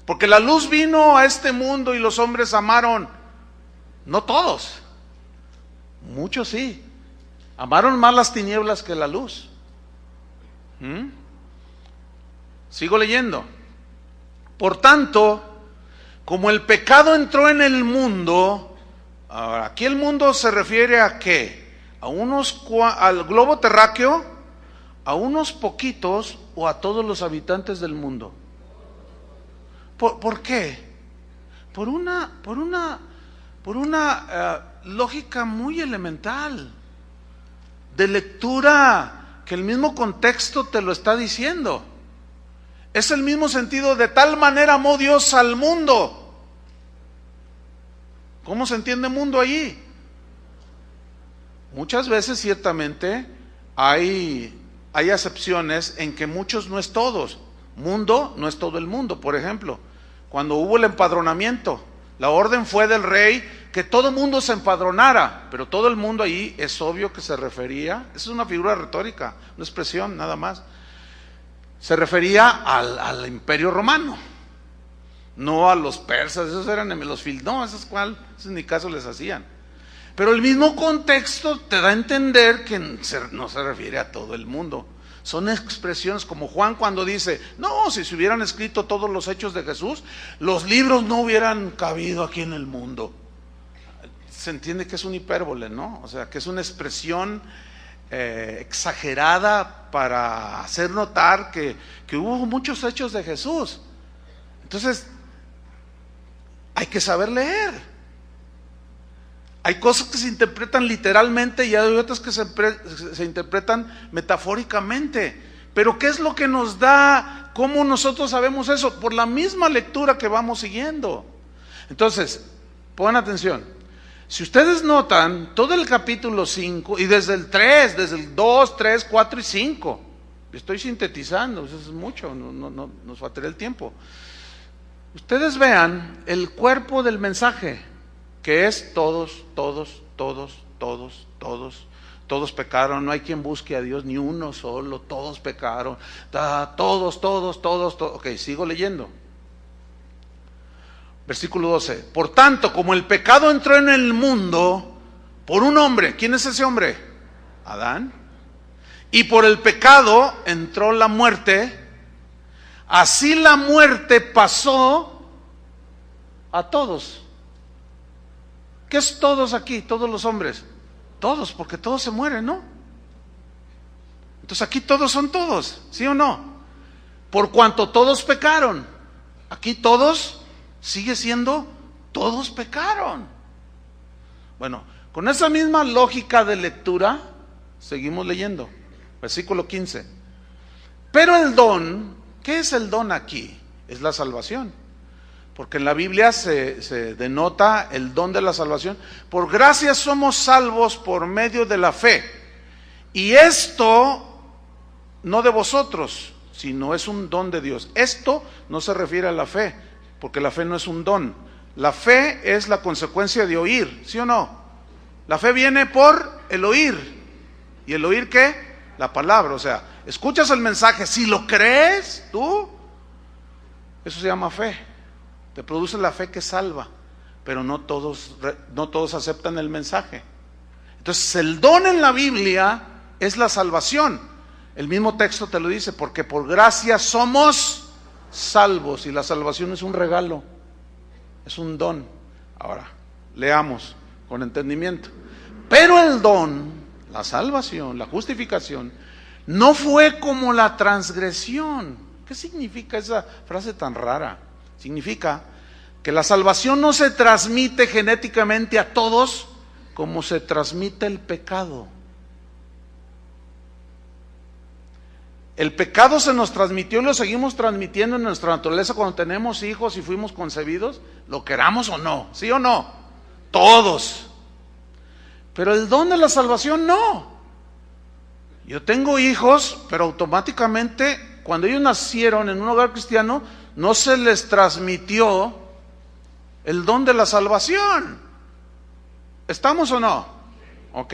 Porque la luz vino a este mundo y los hombres amaron, no todos, muchos sí, amaron más las tinieblas que la luz. Sigo leyendo. Por tanto, como el pecado entró en el mundo, ahora aquí el mundo se refiere a ¿qué? Al globo terráqueo, a unos poquitos o a todos los habitantes del mundo. ¿Por qué? Por una lógica muy elemental, de lectura, que el mismo contexto te lo está diciendo. Es el mismo sentido: de tal manera amó Dios al mundo. ¿Cómo se entiende mundo allí? Muchas veces ciertamente hay acepciones en que muchos no es todos. Mundo no es todo el mundo. Por ejemplo, cuando hubo el empadronamiento, la orden fue del rey que todo el mundo se empadronara, pero todo el mundo ahí es obvio que se refería, esa es una figura retórica, una expresión nada más, se refería al imperio romano, no a los persas. Esos eran los no, esos ni caso les hacían. Pero el mismo contexto te da a entender que no se refiere a todo el mundo. Son expresiones como Juan cuando dice: no, si se hubieran escrito todos los hechos de Jesús, los libros no hubieran cabido aquí en el mundo. Se entiende que es una hipérbole, ¿no? O sea, que es una expresión exagerada para hacer notar que hubo muchos hechos de Jesús. Entonces, hay que saber leer. Hay cosas que se interpretan literalmente y hay otras que se interpretan metafóricamente. Pero ¿qué es lo que nos da? ¿Cómo nosotros sabemos eso? Por la misma lectura que vamos siguiendo. Entonces, pongan atención. Si ustedes notan, todo el capítulo 5, y desde el 3, desde el 2, 3, 4 y 5, estoy sintetizando, eso es mucho, no nos faltaría el tiempo. Ustedes vean el cuerpo del mensaje, que es todos pecaron, no hay quien busque a Dios, ni uno solo, todos pecaron, todos. Ok, sigo leyendo. Versículo 12. Por tanto, como el pecado entró en el mundo por un hombre. ¿Quién es ese hombre? Adán. y por el pecado entró la muerte, así la muerte pasó a todos. ¿Qué es todos aquí? Todos los hombres. Todos, porque todos se mueren, ¿no? Entonces aquí todos son todos, ¿sí o no? Por cuanto todos pecaron. Aquí todos sigue siendo todos pecaron. Bueno, con esa misma lógica de lectura, seguimos leyendo. Versículo 15. Pero el don, ¿qué es el don aquí? Es la salvación. Porque en la Biblia se denota el don de la salvación. Por gracia somos salvos por medio de la fe. Y esto no de vosotros, sino es un don de Dios. Esto no se refiere a la fe, porque la fe no es un don. La fe es la consecuencia de oír, ¿sí o no? La fe viene por el oír. ¿Y el oír qué? La palabra. O sea, escuchas el mensaje, si lo crees tú, eso se llama fe. Te produce la fe que salva, pero no todos aceptan el mensaje. Entonces el don en la Biblia es la salvación. El mismo texto te lo dice, porque por gracia somos salvos, y la salvación es un regalo, es un don. Ahora, leamos con entendimiento. Pero el don, la salvación, la justificación, no fue como la transgresión. ¿Qué significa esa frase tan rara? Significa que la salvación no se transmite genéticamente a todos como se transmite el pecado. El pecado se nos transmitió y lo seguimos transmitiendo en nuestra naturaleza cuando tenemos hijos y fuimos concebidos, lo queramos o no, ¿sí o no? Todos. Pero el don de la salvación no. Yo tengo hijos, pero automáticamente cuando ellos nacieron en un hogar cristiano, no se les transmitió el don de la salvación. ¿Estamos o no? Ok.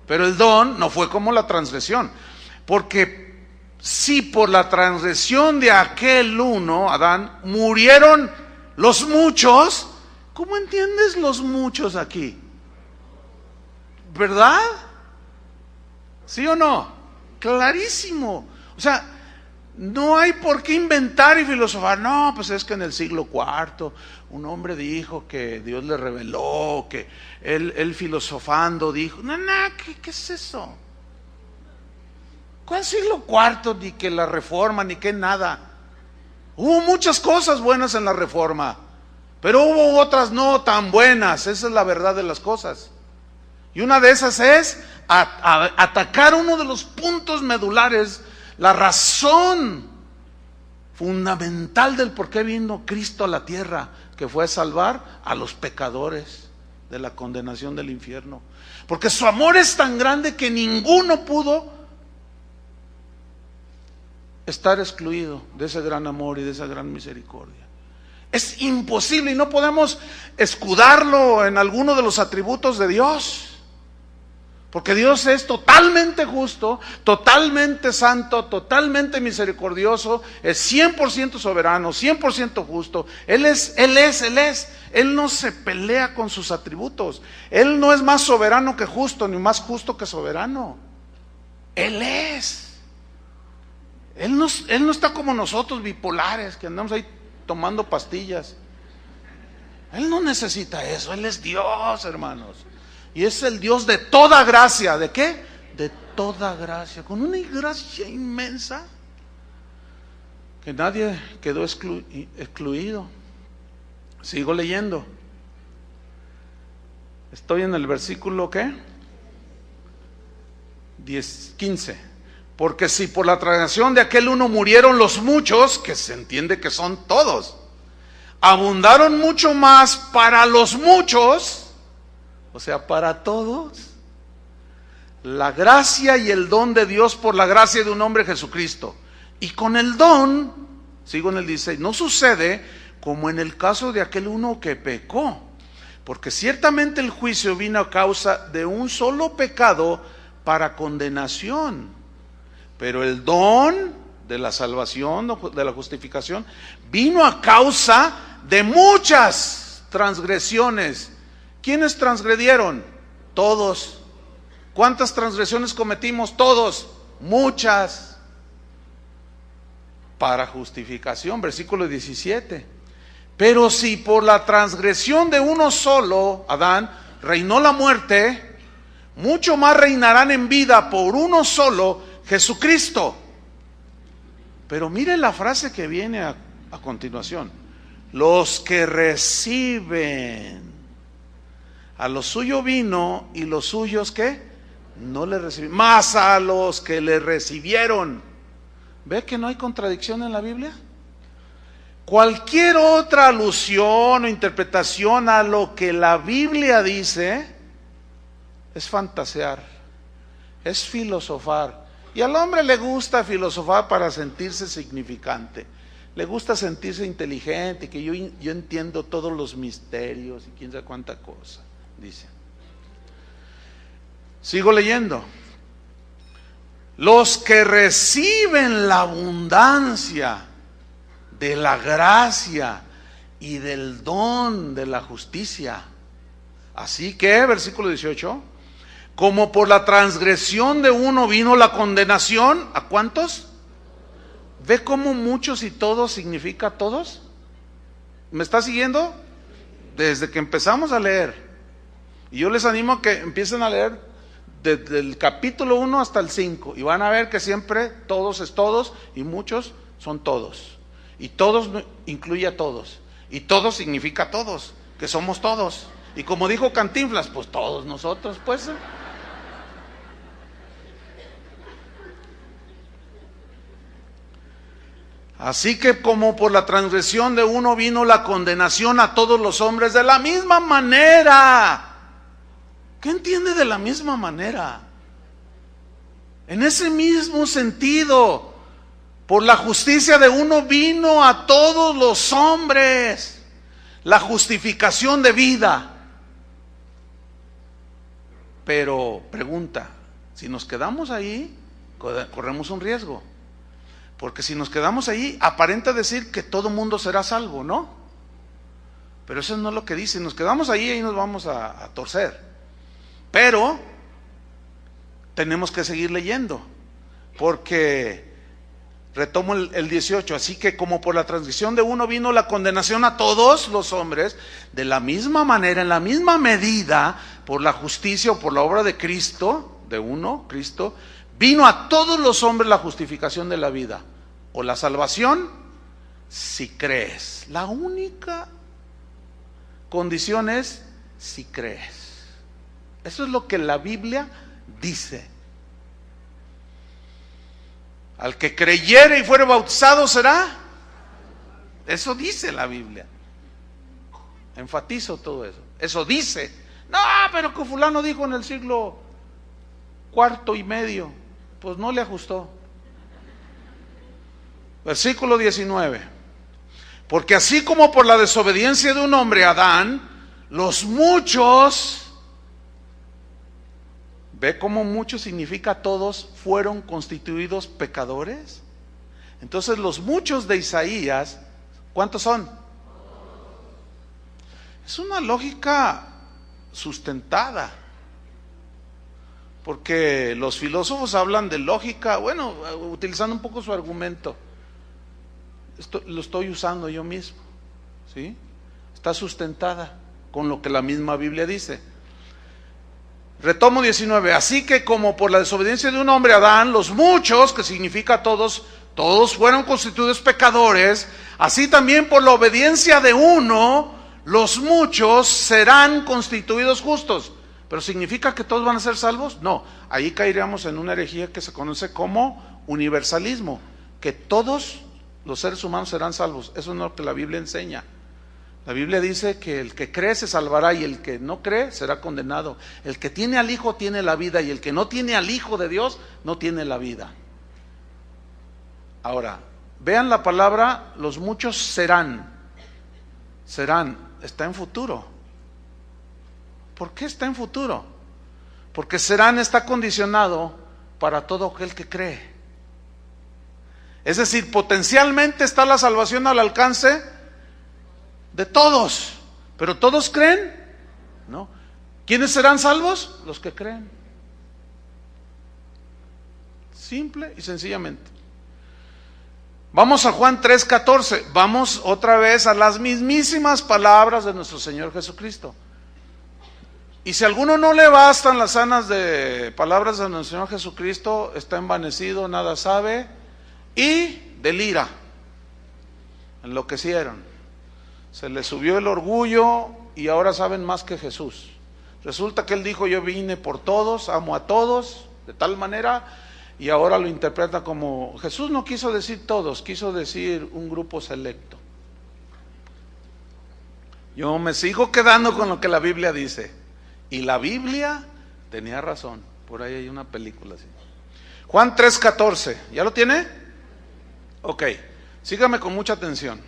Pero el don no fue como la transgresión. Porque si por la transgresión de aquel uno, Adán, murieron los muchos, ¿cómo entiendes los muchos aquí? ¿Verdad? ¿Sí o no? Clarísimo. O sea, no hay por qué inventar y filosofar. No, pues es que en el siglo IV un hombre dijo que Dios le reveló, que él filosofando dijo. No, ¿qué es eso? ¿Cuál siglo IV? Ni que la reforma, ni que nada. Hubo muchas cosas buenas en la reforma, pero hubo otras no tan buenas. Esa es la verdad de las cosas. Y una de esas es atacar uno de los puntos medulares, la razón fundamental del por qué vino Cristo a la tierra, que fue salvar a los pecadores de la condenación del infierno. Porque su amor es tan grande que ninguno pudo estar excluido de ese gran amor y de esa gran misericordia. Es imposible y no podemos escudarlo en alguno de los atributos de Dios. Porque Dios es totalmente justo, totalmente santo, totalmente misericordioso, es 100% soberano, 100% justo. Él es. Él no se pelea con sus atributos. Él no es más soberano que justo, ni más justo que soberano. Él es. Él no está como nosotros, bipolares, que andamos ahí tomando pastillas. Él no necesita eso, Él es Dios, hermanos. Y es el Dios de toda gracia. ¿De qué? De toda gracia. Con una gracia inmensa que nadie quedó excluido. Sigo leyendo. Estoy en el versículo ¿qué? 15. Porque si por la transgresión de aquel uno murieron los muchos, que se entiende que son todos, abundaron mucho más para los muchos, o sea, para todos, la gracia y el don de Dios por la gracia de un hombre Jesucristo. Y con el don, sigo en el 16, no sucede como en el caso de aquel uno que pecó, porque ciertamente el juicio vino a causa de un solo pecado para condenación, pero el don de la salvación, de la justificación, vino a causa de muchas transgresiones. ¿Quiénes transgredieron? Todos. ¿Cuántas transgresiones cometimos? Todos. muchas para justificación, versículo 17. Pero si por la transgresión de uno solo, Adán, reinó la muerte, mucho más reinarán en vida por uno solo, Jesucristo. Pero mire la frase que viene a continuación. Los que reciben, a lo suyo vino y los suyos ¿qué? No le recibieron, más a los que le recibieron. ¿Ve que no hay contradicción en la Biblia? Cualquier otra alusión o interpretación a lo que la Biblia dice es fantasear, es filosofar. Y al hombre le gusta filosofar para sentirse significante. Le gusta sentirse inteligente, que yo entiendo todos los misterios y quién sabe cuánta cosa, dice. Sigo leyendo. Los que reciben la abundancia de la gracia y del don de la justicia. Así que, versículo 18, como por la transgresión de uno vino la condenación, ¿a cuántos? ¿Ve cómo muchos y todos significa todos? ¿Me está siguiendo? Desde que empezamos a leer. Y yo les animo a que empiecen a leer desde el capítulo 1 hasta el 5. Y van a ver que siempre todos es todos y muchos son todos. Y todos incluye a todos. Y todos significa todos, que somos todos. Y como dijo Cantinflas, pues todos nosotros, pues. Así que como por la transgresión de uno vino la condenación a todos los hombres de la misma manera. ¿Qué entiende de la misma manera? En ese mismo sentido, por la justicia de uno vino a todos los hombres la justificación de vida. Pero pregunta, si nos quedamos ahí, corremos un riesgo. Porque si nos quedamos ahí, aparenta decir que todo mundo será salvo, ¿no? Pero eso no es lo que dice. Nos quedamos ahí nos vamos a torcer. Pero tenemos que seguir leyendo. Porque, retomo el 18, así que como por la transgresión de uno vino la condenación a todos los hombres, de la misma manera, en la misma medida, por la justicia o por la obra de Cristo, de uno, Cristo, vino a todos los hombres la justificación de la vida o la salvación si crees. La única condición es si crees. Eso es lo que la Biblia dice. Al que creyere y fuere bautizado será. Eso dice la Biblia. Enfatizo todo eso. Eso dice. No, pero que fulano dijo en el siglo cuarto y medio. Pues no le ajustó. Versículo 19. Porque así como por la desobediencia de un hombre, Adán, los muchos, ¿ve cómo muchos significa todos, fueron constituidos pecadores? Entonces los muchos de Isaías, ¿cuántos son? Es una lógica sustentada. Porque los filósofos hablan de lógica, bueno, utilizando un poco su argumento. Esto lo estoy usando yo mismo, ¿sí? Está sustentada con lo que la misma Biblia dice. Retomo 19. Así que como por la desobediencia de un hombre, Adán, los muchos, que significa todos fueron constituidos pecadores, así también por la obediencia de uno, los muchos serán constituidos justos. ¿Pero significa que todos van a ser salvos? No, ahí caeríamos en una herejía que se conoce como universalismo, que todos los seres humanos serán salvos. Eso no es lo que la Biblia enseña. La Biblia dice que el que cree se salvará y el que no cree será condenado. El que tiene al Hijo tiene la vida y el que no tiene al Hijo de Dios no tiene la vida. Ahora, vean la palabra, los muchos serán. Serán, está en futuro. ¿Por qué está en futuro? Porque serán está condicionado para todo aquel que cree. Es decir, potencialmente está la salvación al alcance de todos. ¿Pero todos creen? No. ¿Quiénes serán salvos? Los que creen. simple y sencillamente. Vamos a Juan 3:14, vamos otra vez a las mismísimas palabras de nuestro Señor Jesucristo. Y si a alguno no le bastan las sanas de palabras de nuestro Señor Jesucristo, está envanecido, nada sabe y delira. Enloquecieron. Se les subió el orgullo y ahora saben más que Jesús. Resulta que Él dijo: yo vine por todos, amo a todos, de tal manera, y ahora lo interpreta como, Jesús no quiso decir todos, quiso decir un grupo selecto. Yo me sigo quedando con lo que la Biblia dice. Y la Biblia tenía razón. Por ahí hay una película así. Juan 3:14, ¿ya lo tiene? Ok, sígame con mucha atención.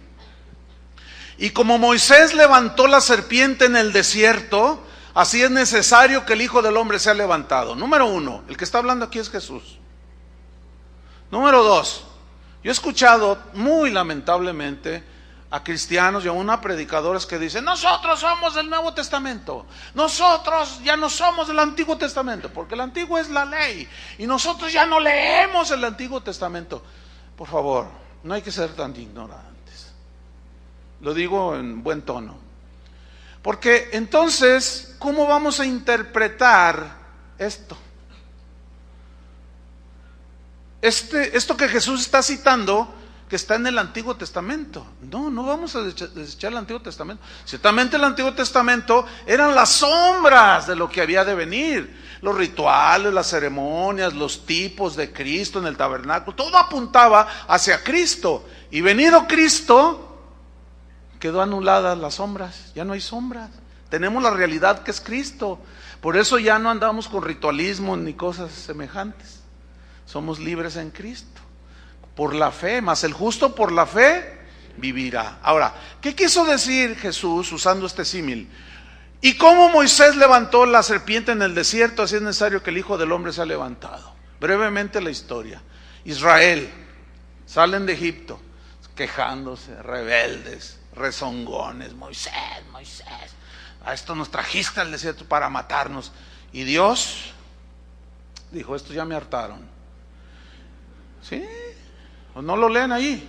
Y como Moisés levantó la serpiente en el desierto, así es necesario que el Hijo del Hombre sea levantado. Número 1, el que está hablando aquí es Jesús. Número 2, yo he escuchado muy lamentablemente a cristianos y aún a predicadores que dicen: nosotros somos del Nuevo Testamento, nosotros ya no somos del Antiguo Testamento, porque el Antiguo es la ley y nosotros ya no leemos el Antiguo Testamento. Por favor, no hay que ser tan ignorantes. Lo digo en buen tono. Porque entonces, ¿cómo vamos a interpretar esto? Esto que Jesús está citando, que está en el Antiguo Testamento. No vamos a desechar el Antiguo Testamento. Ciertamente el Antiguo Testamento eran las sombras de lo que había de venir. Los rituales, las ceremonias, los tipos de Cristo en el tabernáculo, todo apuntaba hacia Cristo. Y venido Cristo, quedó anuladas las sombras, ya no hay sombras. Tenemos la realidad que es Cristo. Por eso ya no andamos con ritualismo ni cosas semejantes. Somos libres en Cristo. Por la fe, mas el justo por la fe vivirá. Ahora, ¿qué quiso decir Jesús usando este símil? Y como Moisés levantó la serpiente en el desierto, así es necesario que el Hijo del Hombre sea levantado. Brevemente la historia. Israel, salen de Egipto, quejándose, rebeldes, rezongones. Moisés, a esto nos trajiste al desierto para matarnos. Y Dios dijo: estos ya me hartaron. ¿Sí? ¿O no lo leen ahí?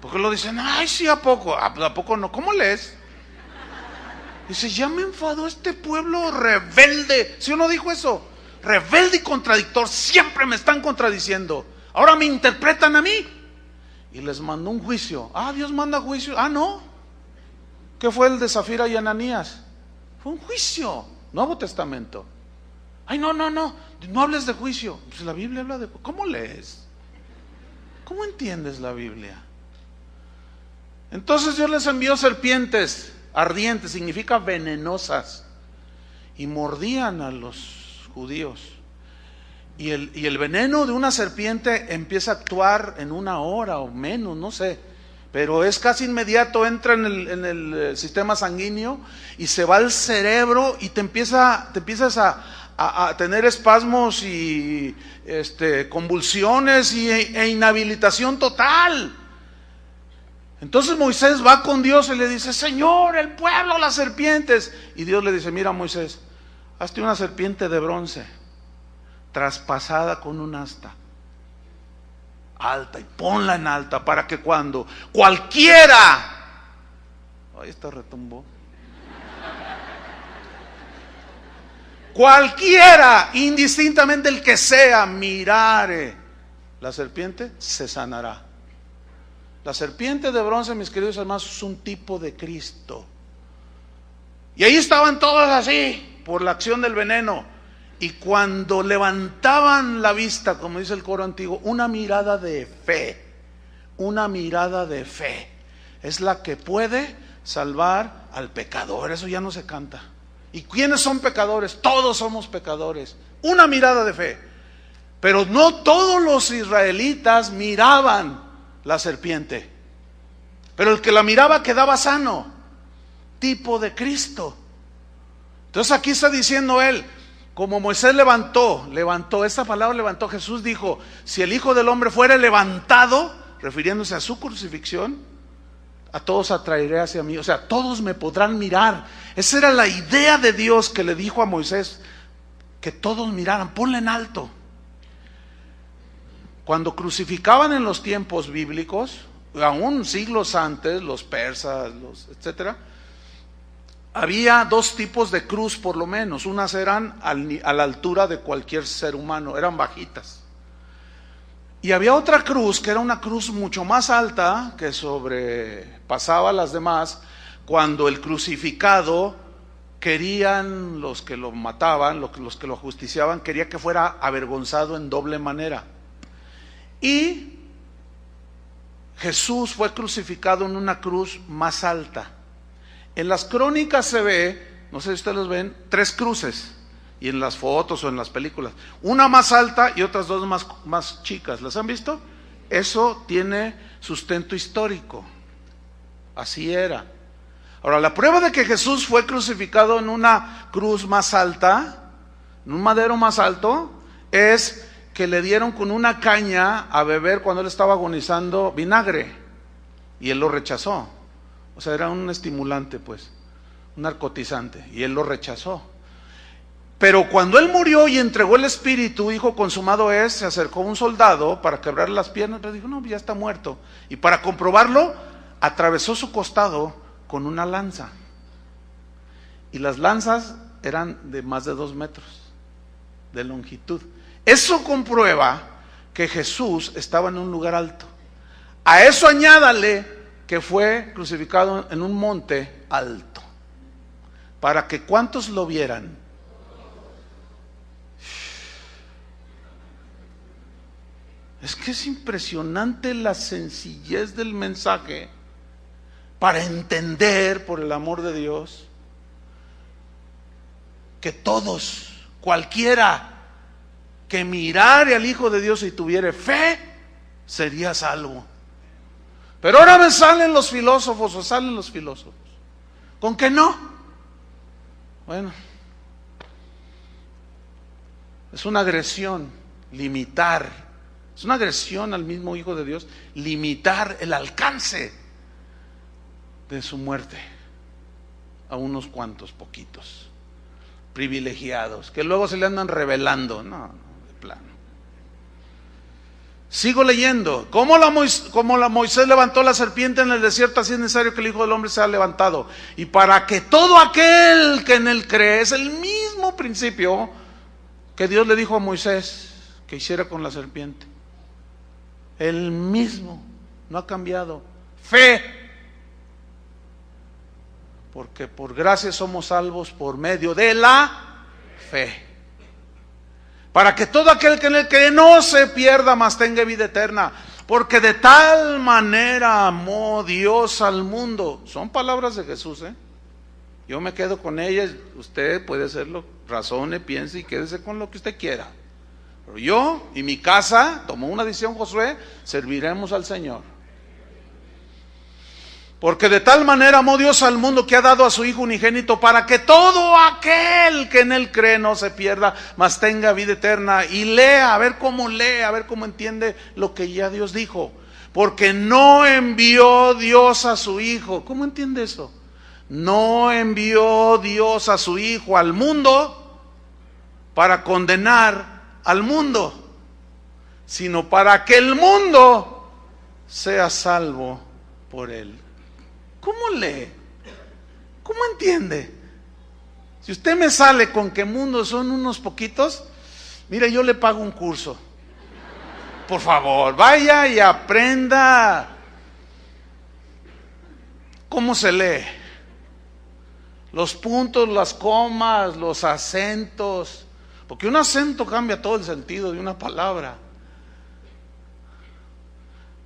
Porque lo dicen: ay, sí, ¿a poco? ¿A poco no? ¿Cómo lees? Dice: ya me enfadó este pueblo rebelde. ¿Sí o no dijo eso? Rebelde y contradictor, siempre me están contradiciendo. Ahora me interpretan a mí. Y les mandó un juicio. Dios manda juicio. No. ¿Qué fue el de Zafira y Ananías? Fue un juicio. Nuevo Testamento. Ay, no hables de juicio. Pues la Biblia habla de... ¿Cómo lees? ¿Cómo entiendes la Biblia? Entonces Dios les envió serpientes ardientes, significa venenosas, y mordían a los judíos. Y el veneno de una serpiente empieza a actuar en 1 hora o menos, no sé, pero es casi inmediato, entra en el sistema sanguíneo y se va al cerebro y te empiezas a tener espasmos y convulsiones e inhabilitación total. Entonces Moisés va con Dios y le dice: Señor, el pueblo, las serpientes. Y Dios le dice: mira, Moisés, hazte una serpiente de bronce, traspasada con un asta, alta, y ponla en alta, para que cuando cualquiera... Ahí está, retumbó. Cualquiera, indistintamente el que sea, mirare la serpiente, se sanará. La serpiente de bronce, mis queridos hermanos, es un tipo de Cristo. Y ahí estaban todos así, por la acción del veneno. Y cuando levantaban la vista, como dice el coro antiguo, una mirada de fe, es la que puede salvar al pecador. Eso ya no se canta. ¿Y quiénes son pecadores? Todos somos pecadores. Una mirada de fe. Pero no todos los israelitas miraban la serpiente, pero el que la miraba quedaba sano. Tipo de Cristo. Entonces aquí está diciendo él, como Moisés levantó, esa palabra levantó, Jesús dijo: si el Hijo del Hombre fuera levantado, refiriéndose a su crucifixión, a todos atraeré hacia mí. O sea, todos me podrán mirar. Esa era la idea de Dios que le dijo a Moisés, que todos miraran. Ponla en alto. Cuando crucificaban en los tiempos bíblicos, aún siglos antes, los persas, etcétera, había dos tipos de cruz por lo menos. Unas eran a la altura de cualquier ser humano, eran bajitas. Y había otra cruz que era una cruz mucho más alta, que sobrepasaba las demás, cuando el crucificado querían, los que lo mataban, los que lo ajusticiaban, quería que fuera avergonzado en doble manera. Y Jesús fue crucificado en una cruz más alta. En las crónicas se ve, no sé si ustedes los ven, 3 cruces, y en las fotos o en las películas, una más alta y otras 2 más chicas. ¿Las han visto? Eso tiene sustento histórico. Así era. Ahora, la prueba de que Jesús fue crucificado en una cruz más alta, en un madero más alto, es que le dieron con una caña a beber cuando él estaba agonizando vinagre, y él lo rechazó. O sea, era un estimulante, pues, un narcotizante, y él lo rechazó. Pero cuando él murió y entregó el espíritu, hijo consumado es, se acercó un soldado para quebrarle las piernas, pero dijo, no, ya está muerto. Y para comprobarlo, atravesó su costado con una lanza. Y las lanzas eran de más de 2 metros de longitud. Eso comprueba que Jesús estaba en un lugar alto. A eso añádale que fue crucificado en un monte alto, para que ¿cuántos lo vieran? Es que es impresionante la sencillez del mensaje para entender, por el amor de Dios, que todos, cualquiera que mirare al Hijo de Dios y tuviere fe, sería salvo. Pero ahora me salen los filósofos, ¿con qué no? Bueno, es una agresión limitar, es una agresión al mismo Hijo de Dios, limitar el alcance de su muerte a unos cuantos poquitos privilegiados, que luego se le andan revelando. No, de plano. Sigo leyendo. Como la Moisés levantó la serpiente en el desierto, así es necesario que el Hijo del Hombre sea levantado. Y para que todo aquel que en él cree, es el mismo principio que Dios le dijo a Moisés que hiciera con la serpiente. El mismo, no ha cambiado. Fe. Porque por gracia somos salvos por medio de la fe. Para que todo aquel que en él cree no se pierda, mas tenga vida eterna. Porque de tal manera amó Dios al mundo. Son palabras de Jesús, Yo me quedo con ellas. Usted puede hacerlo, razone, piense y quédese con lo que usted quiera. Pero yo y mi casa, tomó una decisión Josué, serviremos al Señor. Porque de tal manera amó Dios al mundo que ha dado a su Hijo unigénito, para que todo aquel que en él cree no se pierda, mas tenga vida eterna. Y lea, a ver cómo entiende lo que ya Dios dijo. Porque no envió Dios a su Hijo. ¿Cómo entiende eso? No envió Dios a su Hijo al mundo para condenar al mundo, sino para que el mundo sea salvo por él. ¿Cómo lee? ¿Cómo entiende? Si usted me sale con que mundo son unos poquitos, mire, yo le pago un curso. Por favor, vaya y aprenda cómo se lee. Los puntos, las comas, los acentos. Porque un acento cambia todo el sentido de una palabra.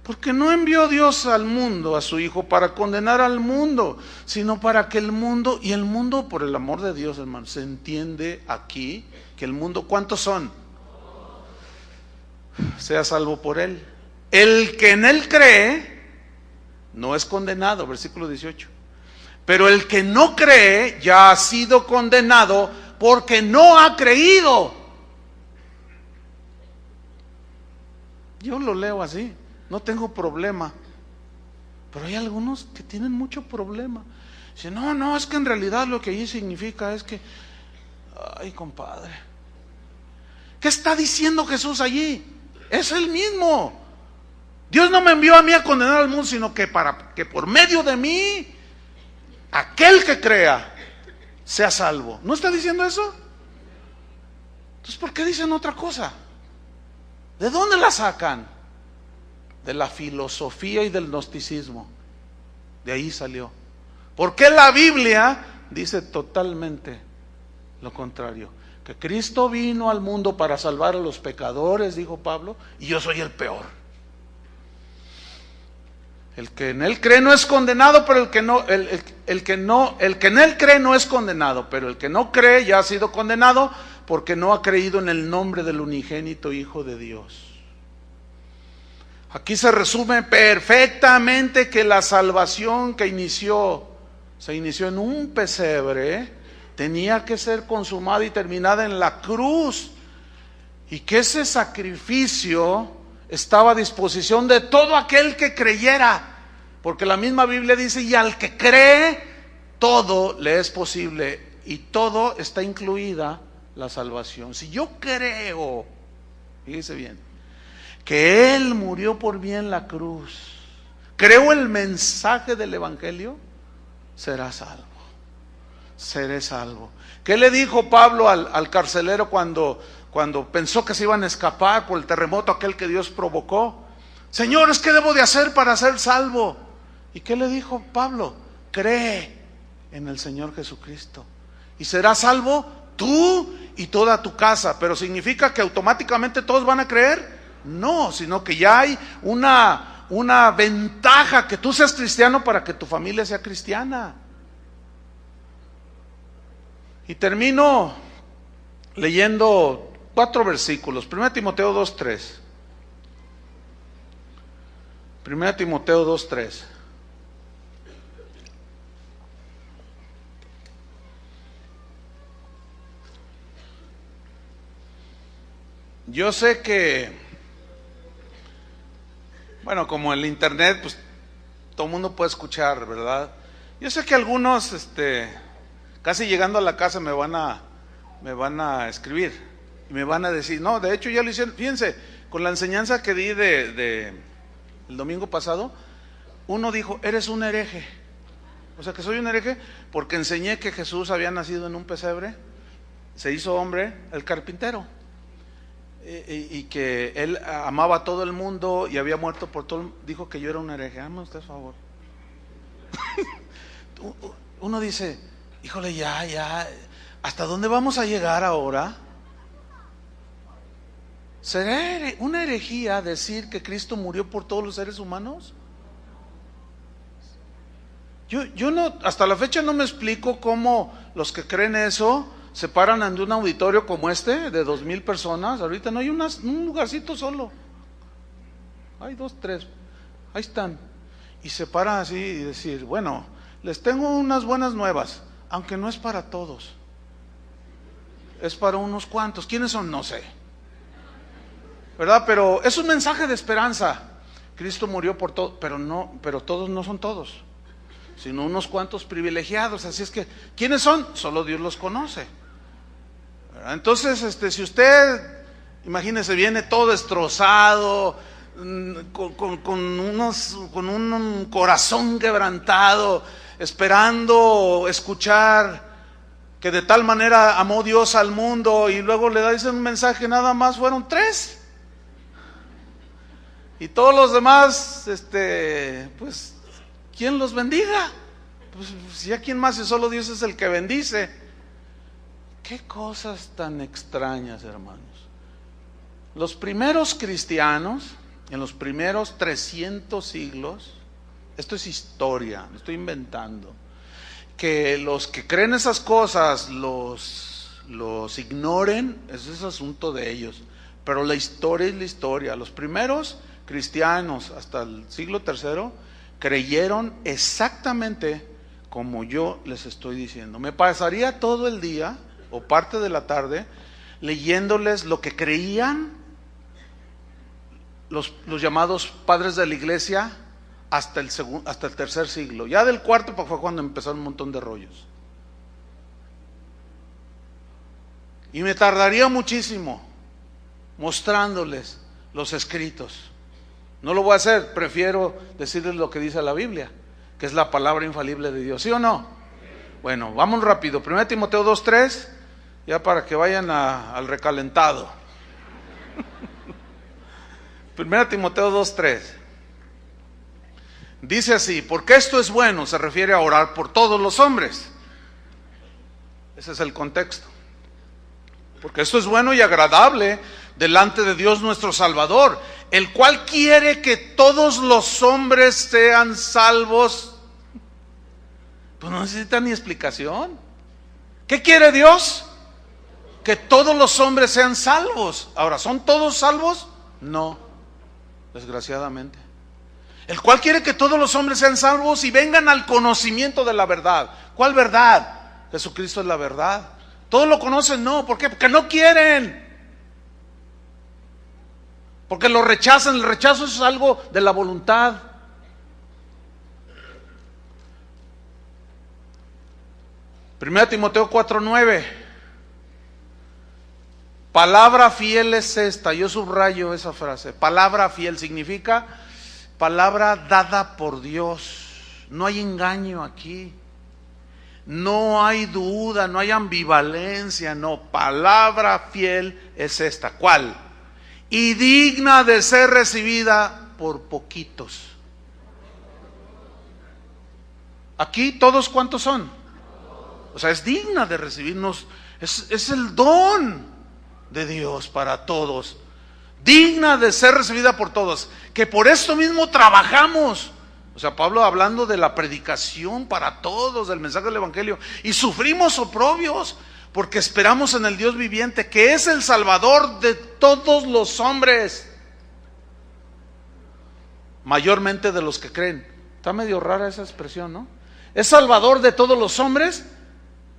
Porque no envió Dios al mundo, a su Hijo, para condenar al mundo, sino para que el mundo, y el mundo, por el amor de Dios, hermano, se entiende aquí que el mundo, ¿cuántos son? Sea salvo por él. El que en él cree no es condenado, versículo 18. Pero el que no cree ya ha sido condenado porque no ha creído. Yo lo leo así. No tengo problema. Pero hay algunos que tienen mucho problema. Dicen, no, es que en realidad lo que allí significa es que, ay, compadre, ¿qué está diciendo Jesús allí? Es el mismo. Dios no me envió a mí a condenar al mundo, sino que para que por medio de mí, aquel que crea sea salvo. ¿No está diciendo eso? Entonces, ¿por qué dicen otra cosa? ¿De dónde la sacan? De la filosofía y del gnosticismo. De ahí salió. Porque la Biblia dice totalmente lo contrario. Que Cristo vino al mundo para salvar a los pecadores, dijo Pablo, y yo soy el peor. El que en él cree no es condenado, pero el que en él cree no es condenado, pero el que no cree ya ha sido condenado porque no ha creído en el nombre del unigénito Hijo de Dios. Aquí se resume perfectamente que la salvación que se inició en un pesebre, tenía que ser consumada y terminada en la cruz, y que ese sacrificio estaba a disposición de todo aquel que creyera, porque la misma Biblia dice, y al que cree, todo le es posible, y todo está incluida la salvación. Si yo creo, fíjese bien, que Él murió por mí en la cruz, creo el mensaje del Evangelio, será salvo, seré salvo. ¿Qué le dijo Pablo al carcelero cuando pensó que se iban a escapar por el terremoto aquel que Dios provocó? Señores, ¿qué debo de hacer para ser salvo? ¿Y qué le dijo Pablo? Cree en el Señor Jesucristo y serás salvo tú y toda tu casa. ¿Pero significa que automáticamente todos van a creer? No, sino que ya hay una ventaja que tú seas cristiano para que tu familia sea cristiana. Y termino leyendo 4 versículos. 1 Timoteo 2:3. 1 Timoteo 2:3. Yo sé que, bueno, como el internet, pues todo el mundo puede escuchar, ¿verdad? Yo sé que algunos, casi llegando a la casa me van a escribir y me van a decir, no, de hecho ya lo hicieron. Fíjense, con la enseñanza que di de el domingo pasado, uno dijo, eres un hereje. O sea que soy un hereje porque enseñé que Jesús había nacido en un pesebre, se hizo hombre, el carpintero, y que Él amaba a todo el mundo y había muerto por todo. Dijo que yo era un hereje. Hazme usted favor. Uno dice, híjole, ya, ¿hasta dónde vamos a llegar ahora? ¿Será una herejía decir que Cristo murió por todos los seres humanos? Yo no, hasta la fecha no me explico cómo los que creen eso se paran ante un auditorio como este, de 2,000 personas. Ahorita no hay un lugarcito solo. Hay 2, 3, ahí están. Y se paran así y decir, bueno, les tengo unas buenas nuevas, aunque no es para todos. Es para unos cuantos. ¿Quiénes son? No sé, ¿verdad? Pero es un mensaje de esperanza. Cristo murió por todos, pero todos no son todos, sino unos cuantos privilegiados. Así es que, ¿quiénes son? Solo Dios los conoce, ¿verdad? Entonces, si usted, imagínese, viene todo destrozado, con un corazón quebrantado, esperando escuchar que de tal manera amó Dios al mundo, y luego le dicen un mensaje, nada más fueron 3, y todos los demás, pues, ¿quién los bendiga? Pues si a quién más, si solo Dios es el que bendice. Qué cosas tan extrañas, hermanos. Los primeros cristianos, en los primeros 300 siglos, esto es historia, no estoy inventando, que los que creen esas cosas los ignoren, ese es asunto de ellos, pero la historia es la historia. Los primeros cristianos hasta el siglo III creyeron exactamente como yo les estoy diciendo. Me pasaría todo el día o parte de la tarde leyéndoles lo que creían los llamados padres de la iglesia hasta el tercer siglo. Ya del cuarto fue cuando empezaron un montón de rollos. Y me tardaría muchísimo mostrándoles los escritos. No lo voy a hacer, prefiero decirles lo que dice la Biblia, que es la palabra infalible de Dios, ¿sí o no? Bueno, vamos rápido. 1 Timoteo 2:3, ya para que vayan al recalentado. 1 Timoteo 2:3. Dice así: porque esto es bueno, se refiere a orar por todos los hombres. Ese es el contexto. Porque esto es bueno y agradable delante de Dios nuestro Salvador, el cual quiere que todos los hombres sean salvos. Pues no necesita ni explicación. ¿Qué quiere Dios? Que todos los hombres sean salvos. Ahora, ¿son todos salvos? No, desgraciadamente. El cual quiere que todos los hombres sean salvos y vengan al conocimiento de la verdad. ¿Cuál verdad? Jesucristo es la verdad. ¿Todos lo conocen? No. ¿Por qué? Porque no quieren. Porque lo rechazan. El rechazo es algo de la voluntad. Primera Timoteo 4:9. Palabra fiel es esta. Yo subrayo esa frase. Palabra fiel significa palabra dada por Dios. No hay engaño aquí. No hay duda, no hay ambivalencia. No, palabra fiel es esta. ¿Cuál? Y digna de ser recibida por poquitos. Aquí todos, ¿cuántos son? O sea, es digna de recibirnos. Es el don de Dios para todos. Digna de ser recibida por todos. Que por esto mismo trabajamos. O sea, Pablo hablando de la predicación para todos, del mensaje del Evangelio. Y sufrimos oprobios porque esperamos en el Dios viviente, que es el Salvador de todos los hombres. Mayormente de los que creen. Está medio rara esa expresión, ¿no? Es Salvador de todos los hombres,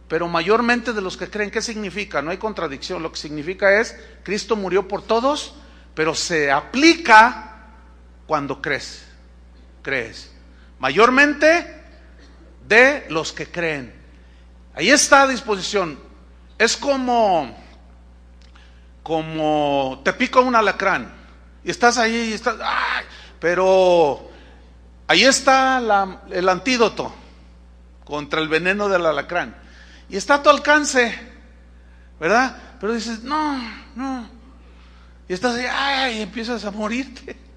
pero mayormente de los que creen. ¿Qué significa? No hay contradicción. Lo que significa es, Cristo murió por todos, pero se aplica cuando crees. Mayormente de los que creen. Ahí está a disposición. Es como te pica un alacrán y estás ahí y estás, ¡ay! Pero ahí está el antídoto contra el veneno del alacrán y está a tu alcance, ¿verdad? Pero dices, no, y estás ahí, ¡ay! Y empiezas a morirte.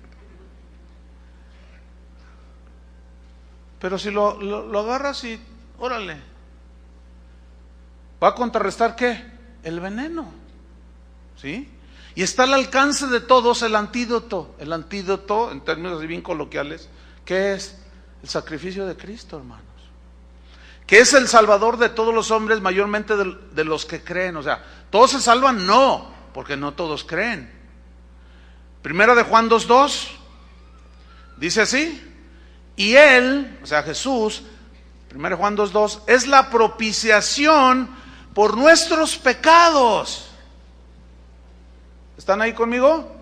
Pero si lo agarras y órale, va a contrarrestar ¿qué? El veneno, ¿sí? Y está al alcance de todos el antídoto. El antídoto, en términos bien coloquiales, ¿qué es? El sacrificio de Cristo, hermanos. Que es el Salvador de todos los hombres, mayormente de los que creen. O sea, ¿todos se salvan? No, porque no todos creen. Primera de Juan 2:2 dice así: y Él, o sea Jesús, 1 Juan 2:2, es la propiciación por nuestros pecados. ¿Están ahí conmigo?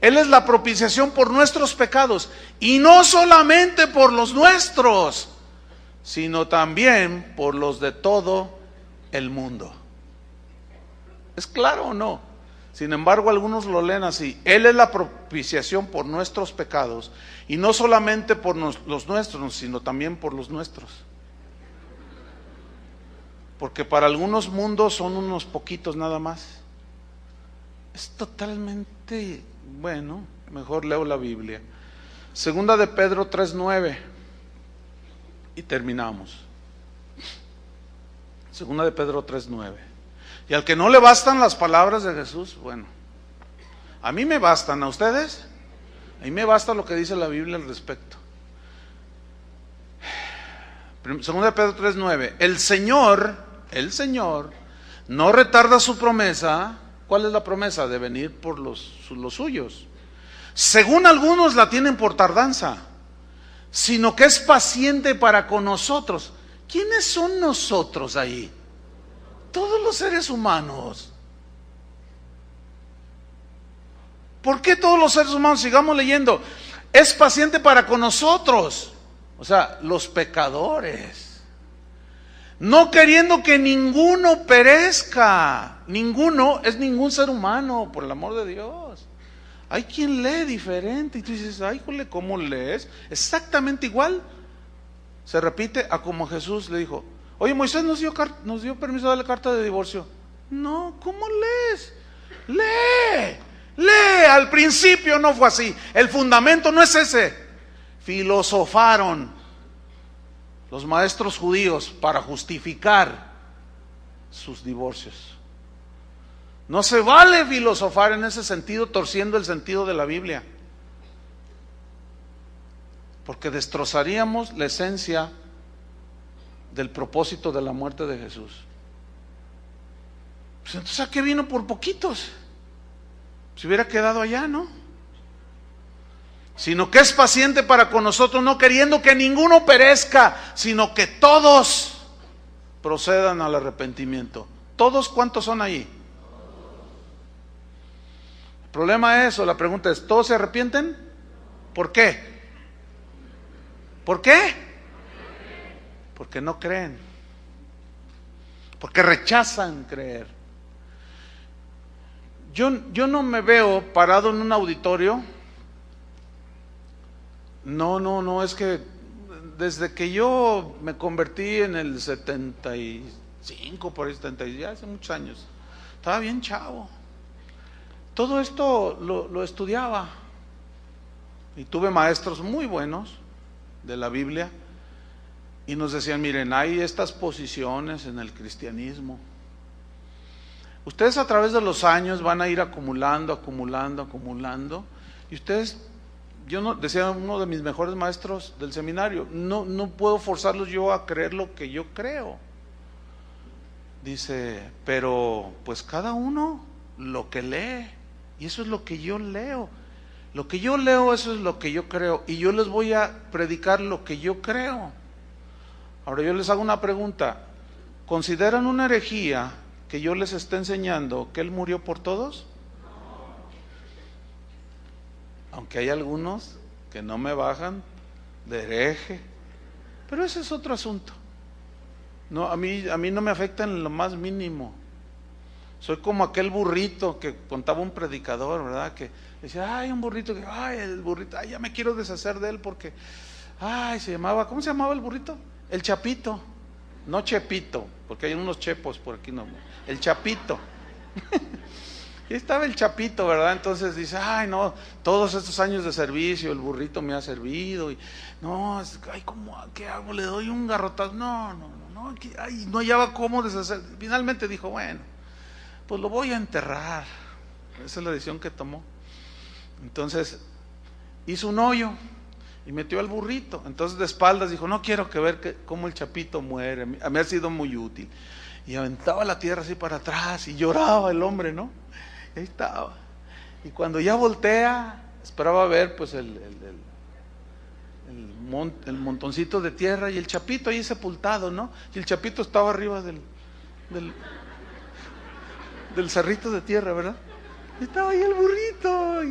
Él es la propiciación por nuestros pecados. Y no solamente por los nuestros, sino también por los de todo el mundo. ¿Es claro o no? Sin embargo, algunos lo leen así: Él es la propiciación por nuestros pecados, y no solamente por los nuestros, sino también por los nuestros. Porque para algunos mundos son unos poquitos nada más. Es totalmente, bueno, mejor leo la Biblia. Segunda de Pedro 3:9 y terminamos. Segunda de Pedro 3:9. Y al que no le bastan las palabras de Jesús, bueno, a mí me bastan. ¿A ustedes? A mí me basta lo que dice la Biblia al respecto. Segunda de Pedro 3:9. El Señor no retarda su promesa. ¿Cuál es la promesa? De venir por los suyos. Según algunos la tienen por tardanza, sino que es paciente para con nosotros. ¿Quiénes son nosotros ahí? Todos los seres humanos. ¿Por qué todos los seres humanos? Sigamos leyendo. Es paciente para con nosotros, o sea, los pecadores, no queriendo que ninguno perezca. Ninguno es ningún ser humano, por el amor de Dios. Hay quien lee diferente y tú dices, ay, jole, ¿cómo lees? Exactamente igual. Se repite a como Jesús le dijo, oye, Moisés nos dio permiso de darle carta de divorcio. No, ¿cómo lees? Lee. Al principio no fue así. El fundamento no es ese. Filosofaron los maestros judíos para justificar sus divorcios. No se vale filosofar en ese sentido, torciendo el sentido de la Biblia, porque destrozaríamos la esencia del propósito de la muerte de Jesús. Pues entonces, ¿a qué vino por poquitos? Se hubiera quedado allá, ¿no? Sino que es paciente para con nosotros, no queriendo que ninguno perezca, sino que todos procedan al arrepentimiento. ¿Todos cuántos son ahí? El problema es, o la pregunta es, ¿todos se arrepienten? ¿Por qué? ¿Por qué? Porque no creen. Porque rechazan creer. Yo no me veo parado en un auditorio. No, es que desde que yo me convertí en el 75, por ahí 70, ya hace muchos años, estaba bien chavo. Todo esto lo estudiaba y tuve maestros muy buenos de la Biblia y nos decían, miren, hay estas posiciones en el cristianismo. Ustedes a través de los años van a ir acumulando y ustedes, decía uno de mis mejores maestros del seminario, no puedo forzarlos yo a creer lo que yo creo. Dice, pero pues cada uno lo que lee, y eso es lo que yo leo. Lo que yo leo, eso es lo que yo creo, y yo les voy a predicar lo que yo creo. Ahora yo les hago una pregunta, ¿consideran una herejía que yo les esté enseñando que Él murió por todos? Aunque hay algunos que no me bajan de hereje, pero ese es otro asunto. No, a mí no me afecta en lo más mínimo. Soy como aquel burrito que contaba un predicador, ¿verdad? Que decía, ay, un burrito, el burrito, ya me quiero deshacer de él porque, ¿cómo se llamaba el burrito? El Chapito, no Chepito, porque hay unos chepos por aquí, no, el Chapito. Y estaba el Chapito, ¿verdad? Entonces dice, no, todos estos años de servicio, el burrito me ha servido, y no, ¿qué hago? Le doy un garrotazo, no, no hallaba cómo deshacer. Finalmente dijo, bueno, pues lo voy a enterrar. Esa es la decisión que tomó. Entonces hizo un hoyo y metió al burrito. Entonces de espaldas dijo, no quiero ver cómo el Chapito muere, a mí ha sido muy útil. Y aventaba la tierra así para atrás y lloraba el hombre, ¿no? Y ahí estaba. Y cuando ya voltea, esperaba ver pues el montoncito de tierra y el Chapito ahí sepultado, ¿no? Y el Chapito estaba arriba del cerrito de tierra, ¿verdad? Y estaba ahí el burrito.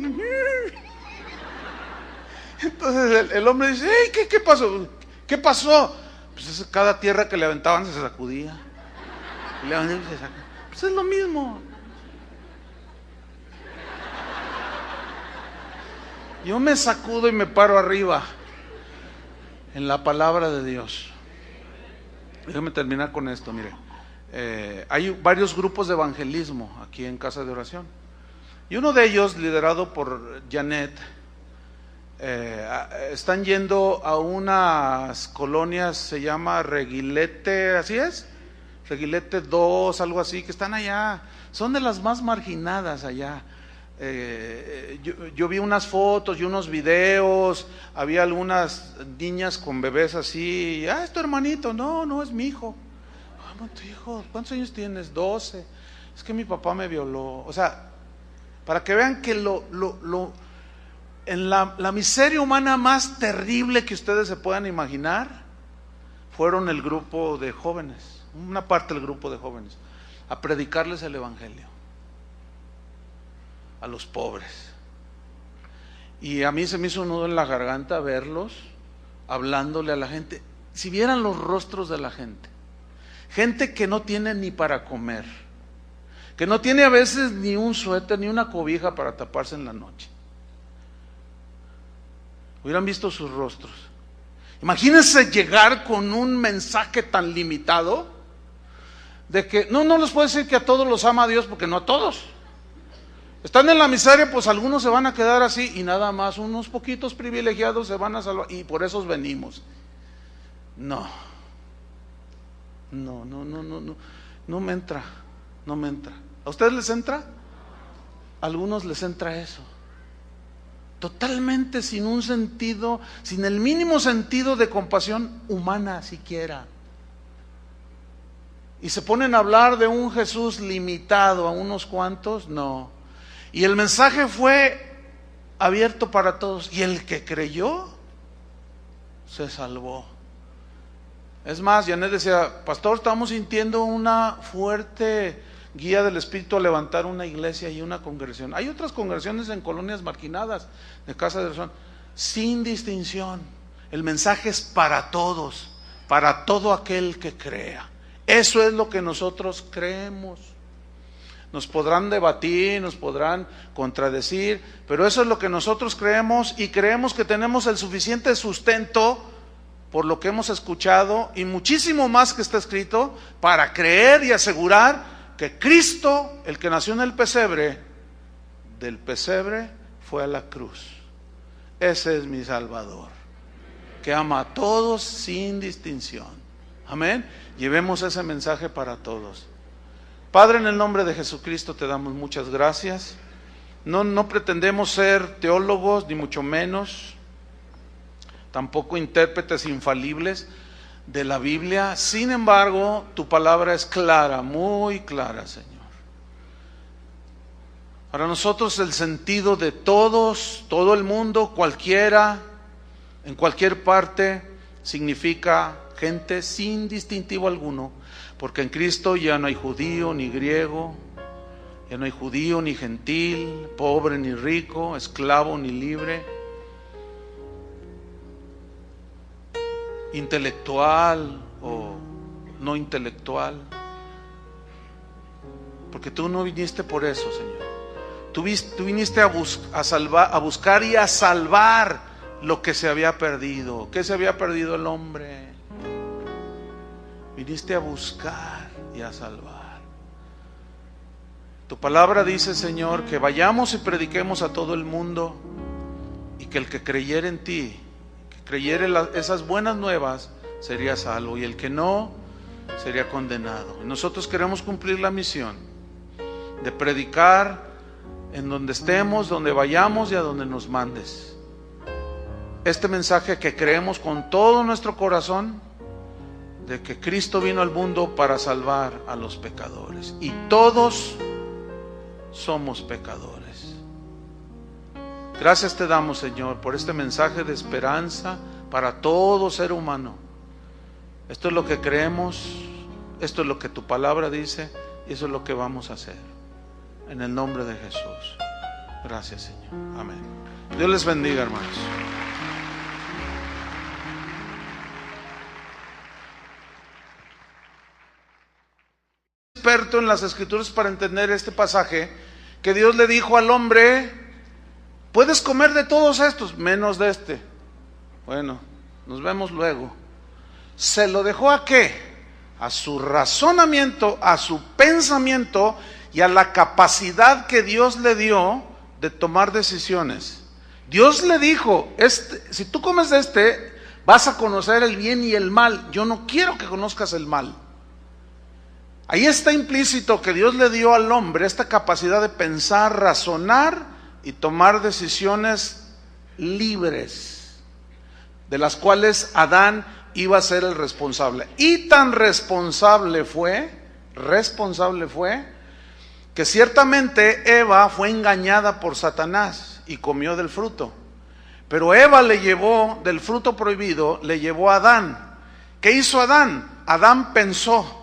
Entonces el hombre dice, ¿qué pasó? ¿Qué pasó? Pues cada tierra que le aventaban se sacudía. Y le aventaban y se sacudía. Pues es lo mismo. Yo me sacudo y me paro arriba en la palabra de Dios. Déjame terminar con esto, mire. Hay varios grupos de evangelismo aquí en Casa de Oración. Y uno de ellos, liderado por Janet, están yendo a unas colonias, se llama Reguilete, ¿así es? Reguilete 2, algo así, que están allá. Son de las más marginadas allá. Yo vi unas fotos y unos videos, había algunas niñas con bebés así, es tu hermanito, no es mi hijo. Tu hijo, ¿cuántos años tienes? 12. Es que mi papá me violó. O sea, para que vean que en la miseria humana más terrible que ustedes se puedan imaginar, fueron el grupo de jóvenes, una parte del grupo de jóvenes, a predicarles el evangelio a los pobres. Y a mí se me hizo un nudo en la garganta verlos hablándole a la gente. Si vieran los rostros de la gente que no tiene ni para comer, que no tiene a veces ni un suéter ni una cobija para taparse en la noche, hubieran visto sus rostros. Imagínense llegar con un mensaje tan limitado de que no les puedo decir que a todos los ama Dios, porque no a todos. Están en la miseria, pues algunos se van a quedar así y nada más, unos poquitos privilegiados se van a salvar y por esos venimos. No me entra. ¿A ustedes les entra? A algunos les entra eso. Totalmente sin un sentido, sin el mínimo sentido de compasión humana siquiera. Y se ponen a hablar de un Jesús limitado a unos cuantos, no. Y el mensaje fue abierto para todos. Y el que creyó, se salvó. Es más, Janet decía, pastor, estamos sintiendo una fuerte guía del Espíritu a levantar una iglesia y una congregación. Hay otras congregaciones en colonias marginadas de casa de oración, sin distinción. El mensaje es para todos, para todo aquel que crea. Eso es lo que nosotros creemos. Nos podrán debatir, nos podrán contradecir, pero eso es lo que nosotros creemos, y creemos que tenemos el suficiente sustento por lo que hemos escuchado y muchísimo más que está escrito para creer y asegurar que Cristo, el que nació en el pesebre, del pesebre fue a la cruz. Ese es mi Salvador, que ama a todos sin distinción. Amén. Llevemos ese mensaje para todos. Padre, en el nombre de Jesucristo te damos muchas gracias. No pretendemos ser teólogos, ni mucho menos, tampoco intérpretes infalibles de la Biblia. Sin embargo, tu palabra es clara, muy clara, Señor. Para nosotros el sentido de todos, todo el mundo, cualquiera, en cualquier parte, significa gente sin distintivo alguno, porque en Cristo ya no hay judío ni griego, ya no hay judío ni gentil, pobre ni rico, esclavo ni libre, intelectual o no intelectual, porque tú no viniste por eso, Señor. Tú viniste a buscar y a salvar lo que se había perdido. ¿Qué se había perdido el hombre? Viniste a buscar y a salvar. Tu palabra dice, Señor, que vayamos y prediquemos a todo el mundo, y que el que creyere en ti, que creyere esas buenas nuevas, sería salvo, y el que no, sería condenado. Y nosotros queremos cumplir la misión de predicar en donde estemos, donde vayamos y a donde nos mandes. Este mensaje que creemos con todo nuestro corazón, de que Cristo vino al mundo para salvar a los pecadores, y todos somos pecadores. Gracias te damos, Señor, por este mensaje de esperanza para todo ser humano. Esto es lo que creemos, esto es lo que tu palabra dice, y eso es lo que vamos a hacer. En el nombre de Jesús. Gracias, Señor. Amén. Dios les bendiga, hermanos. Experto en las Escrituras para entender este pasaje, que Dios le dijo al hombre: puedes comer de todos estos, menos de este. Bueno, nos vemos luego. ¿Se lo dejó a qué? A su razonamiento, a su pensamiento y a la capacidad que Dios le dio de tomar decisiones. Dios le dijo: si tú comes de este, vas a conocer el bien y el mal. Yo no quiero que conozcas el mal. Ahí está implícito que Dios le dio al hombre esta capacidad de pensar, razonar y tomar decisiones libres, de las cuales Adán iba a ser el responsable. Y tan responsable fue, que ciertamente Eva fue engañada por Satanás y comió del fruto. Pero Eva le llevó del fruto prohibido, le llevó a Adán. ¿Qué hizo Adán? Adán pensó,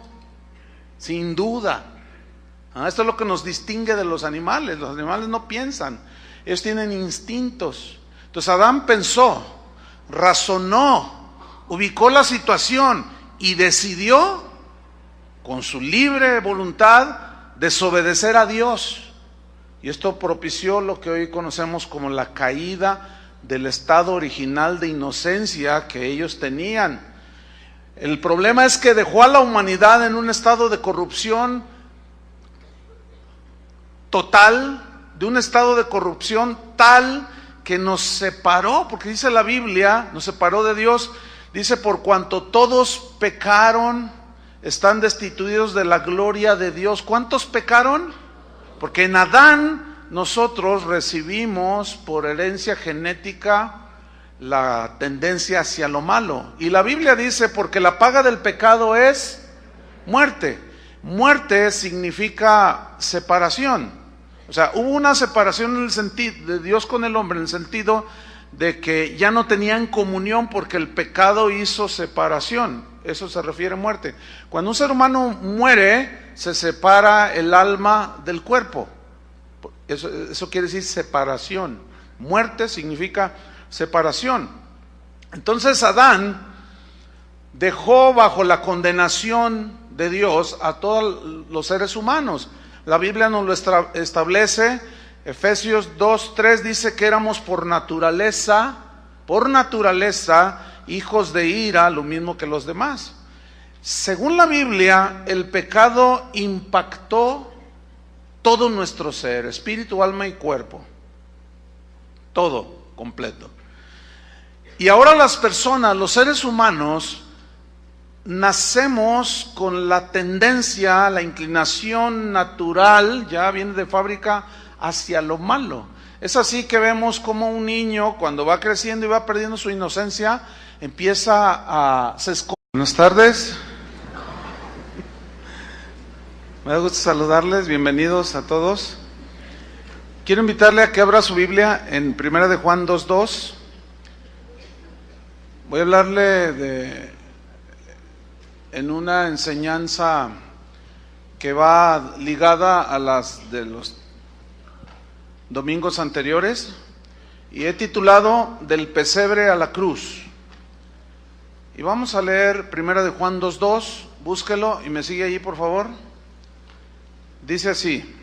sin duda. Esto es lo que nos distingue de los animales. Los animales no piensan, ellos tienen instintos. Entonces Adán pensó, razonó, ubicó la situación y decidió, con su libre voluntad, desobedecer a Dios. Y esto propició lo que hoy conocemos como la caída del estado original de inocencia que ellos tenían. El problema es que dejó a la humanidad en un estado de corrupción total, de un estado de corrupción tal que nos separó, porque dice la Biblia, nos separó de Dios. Dice, por cuanto todos pecaron, están destituidos de la gloria de Dios. ¿Cuántos pecaron? Porque en Adán nosotros recibimos por herencia genética la tendencia hacia lo malo. Y la Biblia dice, porque la paga del pecado es muerte. Muerte significa separación. O sea, hubo una separación en el sentido de Dios con el hombre, en el sentido de que ya no tenían comunión porque el pecado hizo separación. Eso se refiere a muerte. Cuando un ser humano muere, se separa el alma del cuerpo. Eso quiere decir separación. Muerte significa separación. Entonces Adán dejó bajo la condenación de Dios a todos los seres humanos. La Biblia nos lo establece. Efesios 2:3 dice que éramos por naturaleza, hijos de ira, lo mismo que los demás. Según la Biblia, el pecado impactó todo nuestro ser, espíritu, alma y cuerpo. Todo, completo. Y ahora las personas, los seres humanos, nacemos con la tendencia, la inclinación natural, ya viene de fábrica, hacia lo malo. Es así que vemos como un niño, cuando va creciendo y va perdiendo su inocencia, se esconde. Buenas tardes. Me da gusto saludarles, bienvenidos a todos. Quiero invitarle a que abra su Biblia en 1 de Juan 2:2. Voy a hablarle en una enseñanza que va ligada a las de los domingos anteriores, y he titulado Del pesebre a la cruz. Y vamos a leer 1 de Juan 2:2, búsquelo y me sigue allí por favor. Dice así,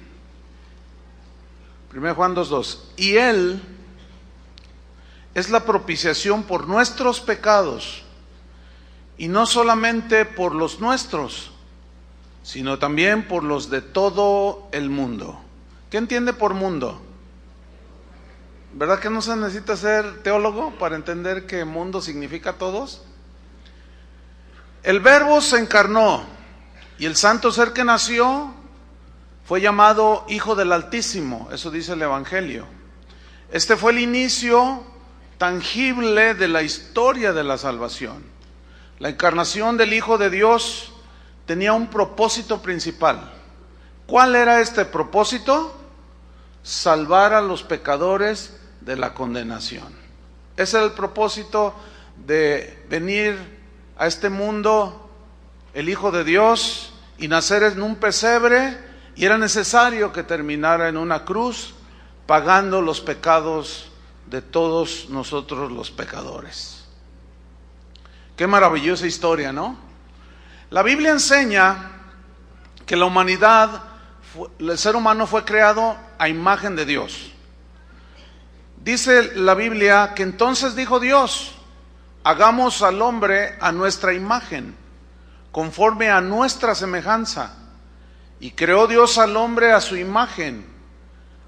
1 de Juan 2:2, y Él es la propiciación por nuestros pecados, y no solamente por los nuestros, sino también por los de todo el mundo. ¿Qué entiende por mundo? ¿Verdad que no se necesita ser teólogo para entender que mundo significa todos? El Verbo se encarnó y el santo ser que nació fue llamado Hijo del Altísimo, eso dice el Evangelio. Este fue el inicio tangible de la historia de la salvación. La encarnación del Hijo de Dios tenía un propósito principal. ¿Cuál era este propósito? Salvar a los pecadores de la condenación. Ese era el propósito de venir a este mundo el Hijo de Dios y nacer en un pesebre, y era necesario que terminara en una cruz pagando los pecados de todos nosotros los pecadores. Qué maravillosa historia, ¿no? La Biblia enseña que la humanidad, el ser humano fue creado a imagen de Dios. Dice la Biblia que entonces dijo Dios, hagamos al hombre a nuestra imagen, conforme a nuestra semejanza. Y creó Dios al hombre a su imagen.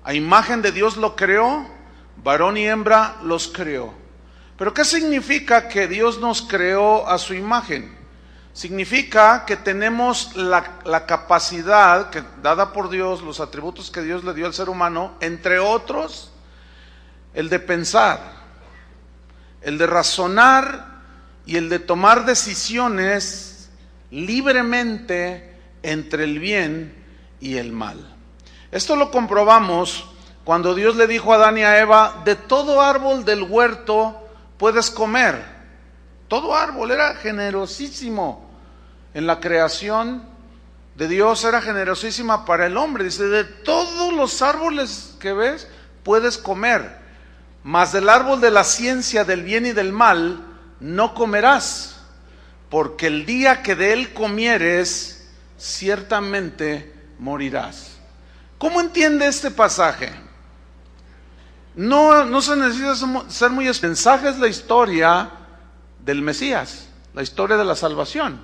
A imagen de Dios lo creó, varón y hembra los creó. Pero ¿qué significa que Dios nos creó a su imagen? Significa que tenemos la capacidad dada por Dios, los atributos que Dios le dio al ser humano, entre otros, el de pensar, el de razonar y el de tomar decisiones libremente entre el bien y el mal. Esto lo comprobamos cuando Dios le dijo a Adán y a Eva, de todo árbol del huerto puedes comer. Todo árbol, era generosísimo. En la creación de Dios era generosísima para el hombre. Dice, de todos los árboles que ves puedes comer, mas del árbol de la ciencia del bien y del mal no comerás, porque el día que de él comieres, ciertamente morirás. ¿Cómo entiende este pasaje? No se necesita ser muy... El mensaje es la historia del Mesías, la historia de la salvación,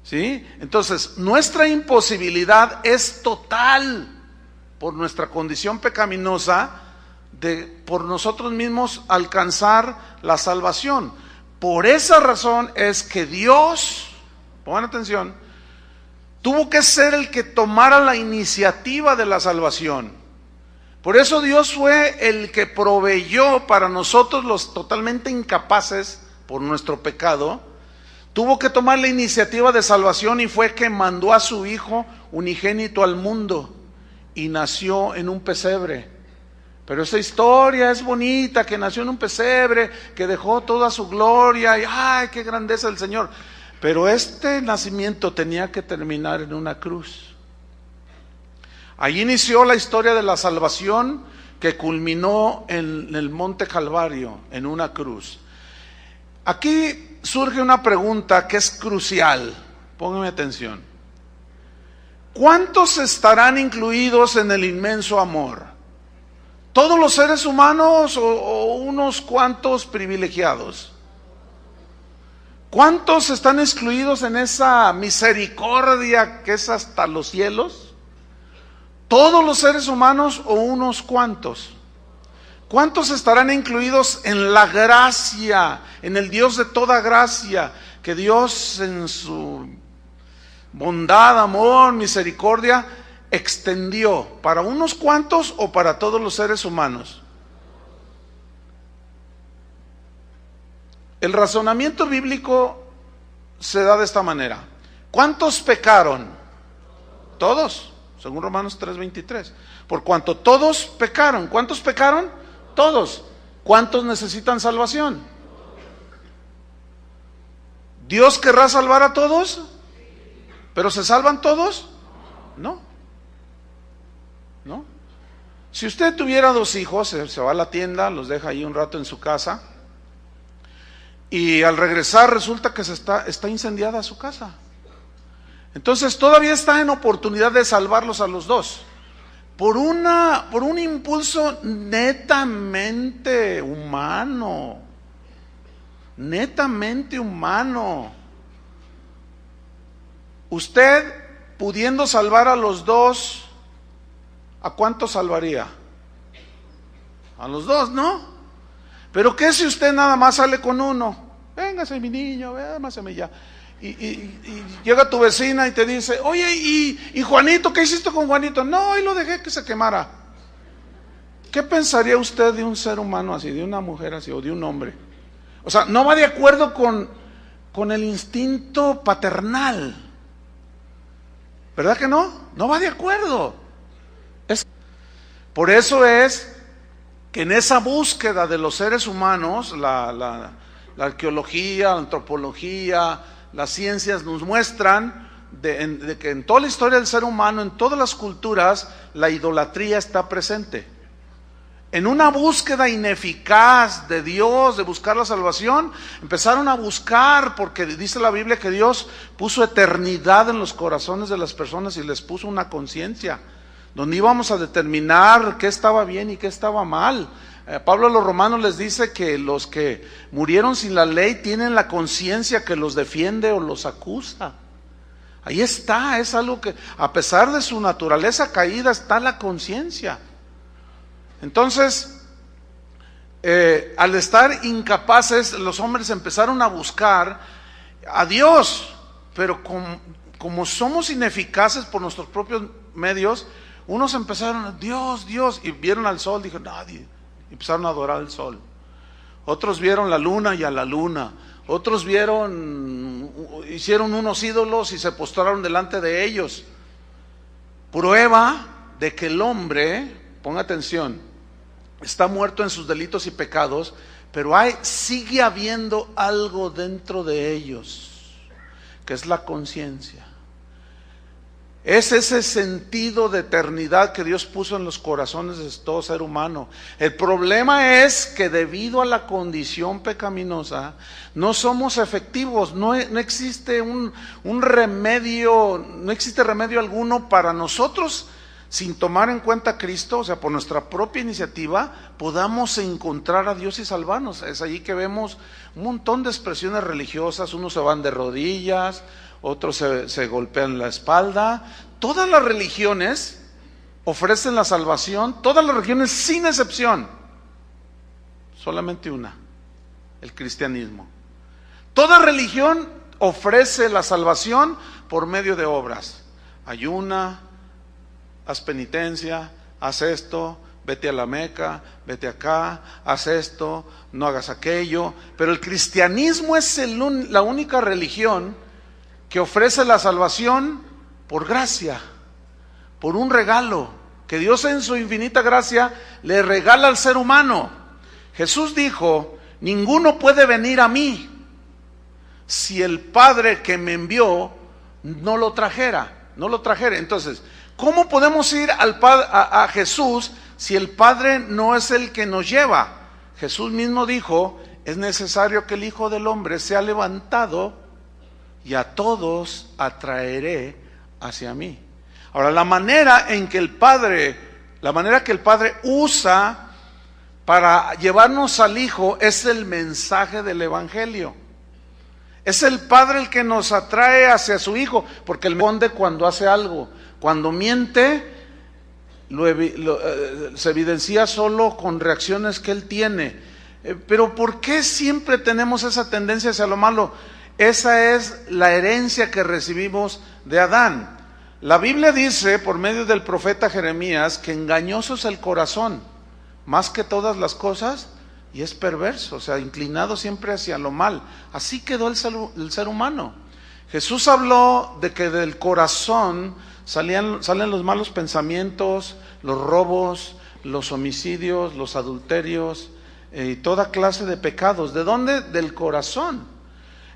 ¿sí? Entonces, nuestra imposibilidad es total por nuestra condición pecaminosa de por nosotros mismos alcanzar la salvación. Por esa razón es que Dios, pongan atención, tuvo que ser el que tomara la iniciativa de la salvación. Por eso Dios fue el que proveyó para nosotros los totalmente incapaces por nuestro pecado. Tuvo que tomar la iniciativa de salvación y fue que mandó a su Hijo unigénito al mundo y nació en un pesebre. Pero esa historia es bonita, que nació en un pesebre, que dejó toda su gloria y ¡ay, qué grandeza del Señor! Pero este nacimiento tenía que terminar en una cruz. Allí inició la historia de la salvación que culminó en el Monte Calvario, en una cruz. Aquí surge una pregunta que es crucial, pónganme atención. ¿Cuántos estarán incluidos en el inmenso amor? ¿Todos los seres humanos o unos cuantos privilegiados? ¿Cuántos están excluidos en esa misericordia que es hasta los cielos? ¿Todos los seres humanos o unos cuantos? ¿Cuántos estarán incluidos en la gracia, en el Dios de toda gracia, que Dios en su bondad, amor, misericordia extendió para unos cuantos o para todos los seres humanos? El razonamiento bíblico se da de esta manera. ¿Cuántos pecaron? Todos. Según Romanos 3:23. Por cuanto todos pecaron. ¿Cuántos pecaron? Todos. ¿Cuántos necesitan salvación? ¿Dios querrá salvar a todos? ¿Pero se salvan todos? No. No. Si usted tuviera 2 hijos, se va a la tienda, los deja ahí un rato en su casa, y al regresar resulta que está incendiada su casa. Entonces todavía está en oportunidad de salvarlos a los 2. Por un impulso netamente humano. Netamente humano. Usted, pudiendo salvar a los 2, ¿a cuántos salvaría? A los 2, ¿no? Pero ¿qué si usted nada más sale con uno? Véngase mi niño, véngase ya. Y llega tu vecina y te dice, oye, ¿y Juanito? ¿Qué hiciste con Juanito? No, hoy lo dejé que se quemara. ¿Qué pensaría usted de un ser humano así, de una mujer así, o de un hombre? O sea, no va de acuerdo con el instinto paternal. ¿Verdad que no? No va de acuerdo. Por eso es que en esa búsqueda de los seres humanos, la arqueología, la antropología, las ciencias nos muestran de que en toda la historia del ser humano, en todas las culturas, la idolatría está presente. En una búsqueda ineficaz de Dios, de buscar la salvación, empezaron a buscar, porque dice la Biblia que Dios puso eternidad en los corazones de las personas y les puso una conciencia, donde íbamos a determinar qué estaba bien y qué estaba mal. Pablo a los romanos les dice que los que murieron sin la ley tienen la conciencia que los defiende o los acusa. Ahí está, es algo que a pesar de su naturaleza caída está la conciencia. Entonces, al estar incapaces, los hombres empezaron a buscar a Dios, pero como somos ineficaces por nuestros propios medios, unos empezaron, Dios, Dios, y vieron al sol, dijeron, nadie. Empezaron a adorar al sol. Otros vieron la luna y a la luna. Otros hicieron unos ídolos y se postraron delante de ellos. Prueba de que el hombre, ponga atención, está muerto en sus delitos y pecados, pero sigue habiendo algo dentro de ellos, que es la conciencia. Es ese sentido de eternidad que Dios puso en los corazones de todo ser humano. El problema es que debido a la condición pecaminosa, no somos efectivos, no existe un remedio, no existe remedio alguno para nosotros sin tomar en cuenta a Cristo, o sea, por nuestra propia iniciativa, podamos encontrar a Dios y salvarnos. Es allí que vemos un montón de expresiones religiosas, unos se van de rodillas, otros se golpean la espalda. Todas las religiones ofrecen la salvación, todas las religiones sin excepción, solamente una, el cristianismo. Toda religión ofrece la salvación por medio de obras. Ayuna, haz penitencia, haz esto, vete a la Meca, vete acá, haz esto, no hagas aquello. Pero el cristianismo es la única religión que ofrece la salvación por gracia, por un regalo, que Dios en su infinita gracia le regala al ser humano. Jesús dijo, ninguno puede venir a mí si el Padre que me envió no lo trajera. Entonces, ¿cómo podemos ir a Jesús si el Padre no es el que nos lleva? Jesús mismo dijo, es necesario que el Hijo del Hombre sea levantado y a todos atraeré hacia mí. Ahora, la manera que el Padre usa para llevarnos al Hijo es el mensaje del Evangelio. Es el Padre el que nos atrae hacia su Hijo, porque Él responde cuando hace algo. Cuando miente, se evidencia solo con reacciones que Él tiene. Pero ¿por qué siempre tenemos esa tendencia hacia lo malo? Esa es la herencia que recibimos de Adán. La Biblia dice, por medio del profeta Jeremías, que engañoso es el corazón, más que todas las cosas, y es perverso, o sea, inclinado siempre hacia lo mal. Así quedó el ser humano. Jesús habló de que del corazón salen los malos pensamientos, los robos, los homicidios, los adulterios, y toda clase de pecados. ¿De dónde? Del corazón.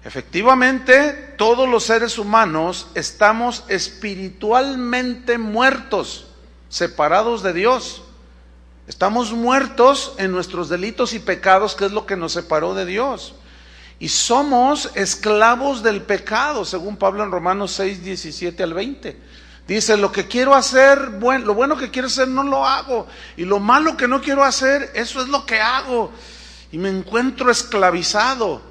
Efectivamente, todos los seres humanos estamos espiritualmente muertos, separados de Dios. Estamos muertos en nuestros delitos y pecados, que es lo que nos separó de Dios. Y somos esclavos del pecado, según Pablo en Romanos 6, 17 al 20. Dice, lo que quiero hacer, lo bueno que quiero hacer no lo hago. Y lo malo que no quiero hacer, eso es lo que hago. Y me encuentro esclavizado.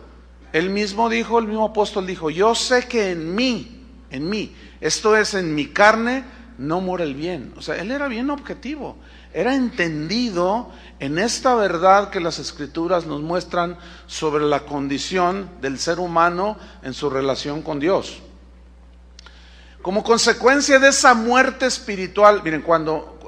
Él mismo dijo, el mismo apóstol dijo, yo sé que en mí, esto es en mi carne, no mora el bien. O sea, él era bien objetivo. Era entendido en esta verdad que las Escrituras nos muestran sobre la condición del ser humano en su relación con Dios. Como consecuencia de esa muerte espiritual, miren, cuando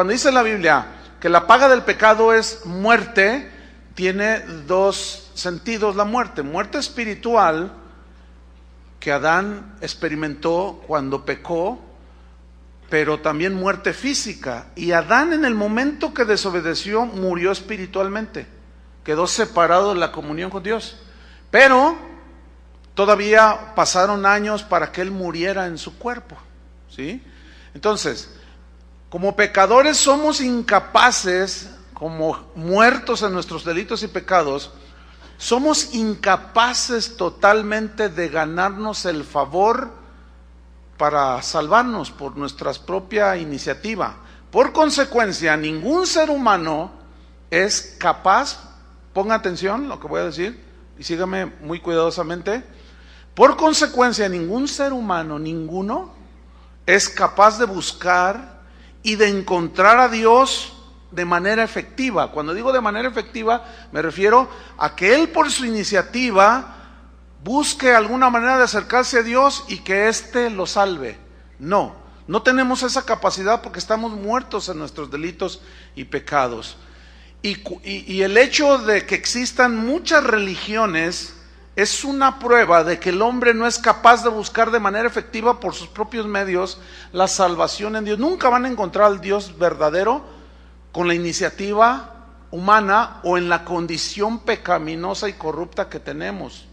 dice la Biblia que la paga del pecado es muerte, tiene dos sentidos la muerte. Muerte espiritual, que Adán experimentó cuando pecó, pero también muerte física. Y Adán, en el momento que desobedeció, murió espiritualmente, quedó separado de la comunión con Dios. Pero todavía pasaron años para que él muriera en su cuerpo, ¿sí? Entonces, como pecadores somos incapaces, como muertos en nuestros delitos y pecados, somos incapaces totalmente de ganarnos el favor para salvarnos por nuestra propia iniciativa. Por consecuencia, ningún ser humano es capaz, ponga atención lo que voy a decir y sígame muy cuidadosamente. Por consecuencia, ningún ser humano, ninguno, es capaz de buscar y de encontrar a Dios de manera efectiva. Cuando digo de manera efectiva, me refiero a que él por su iniciativa busque alguna manera de acercarse a Dios y que éste lo salve. No tenemos esa capacidad porque estamos muertos en nuestros delitos y pecados. Y el hecho de que existan muchas religiones es una prueba de que el hombre no es capaz de buscar de manera efectiva por sus propios medios la salvación en Dios. Nunca van a encontrar al Dios verdadero con la iniciativa humana o en la condición pecaminosa y corrupta que tenemos.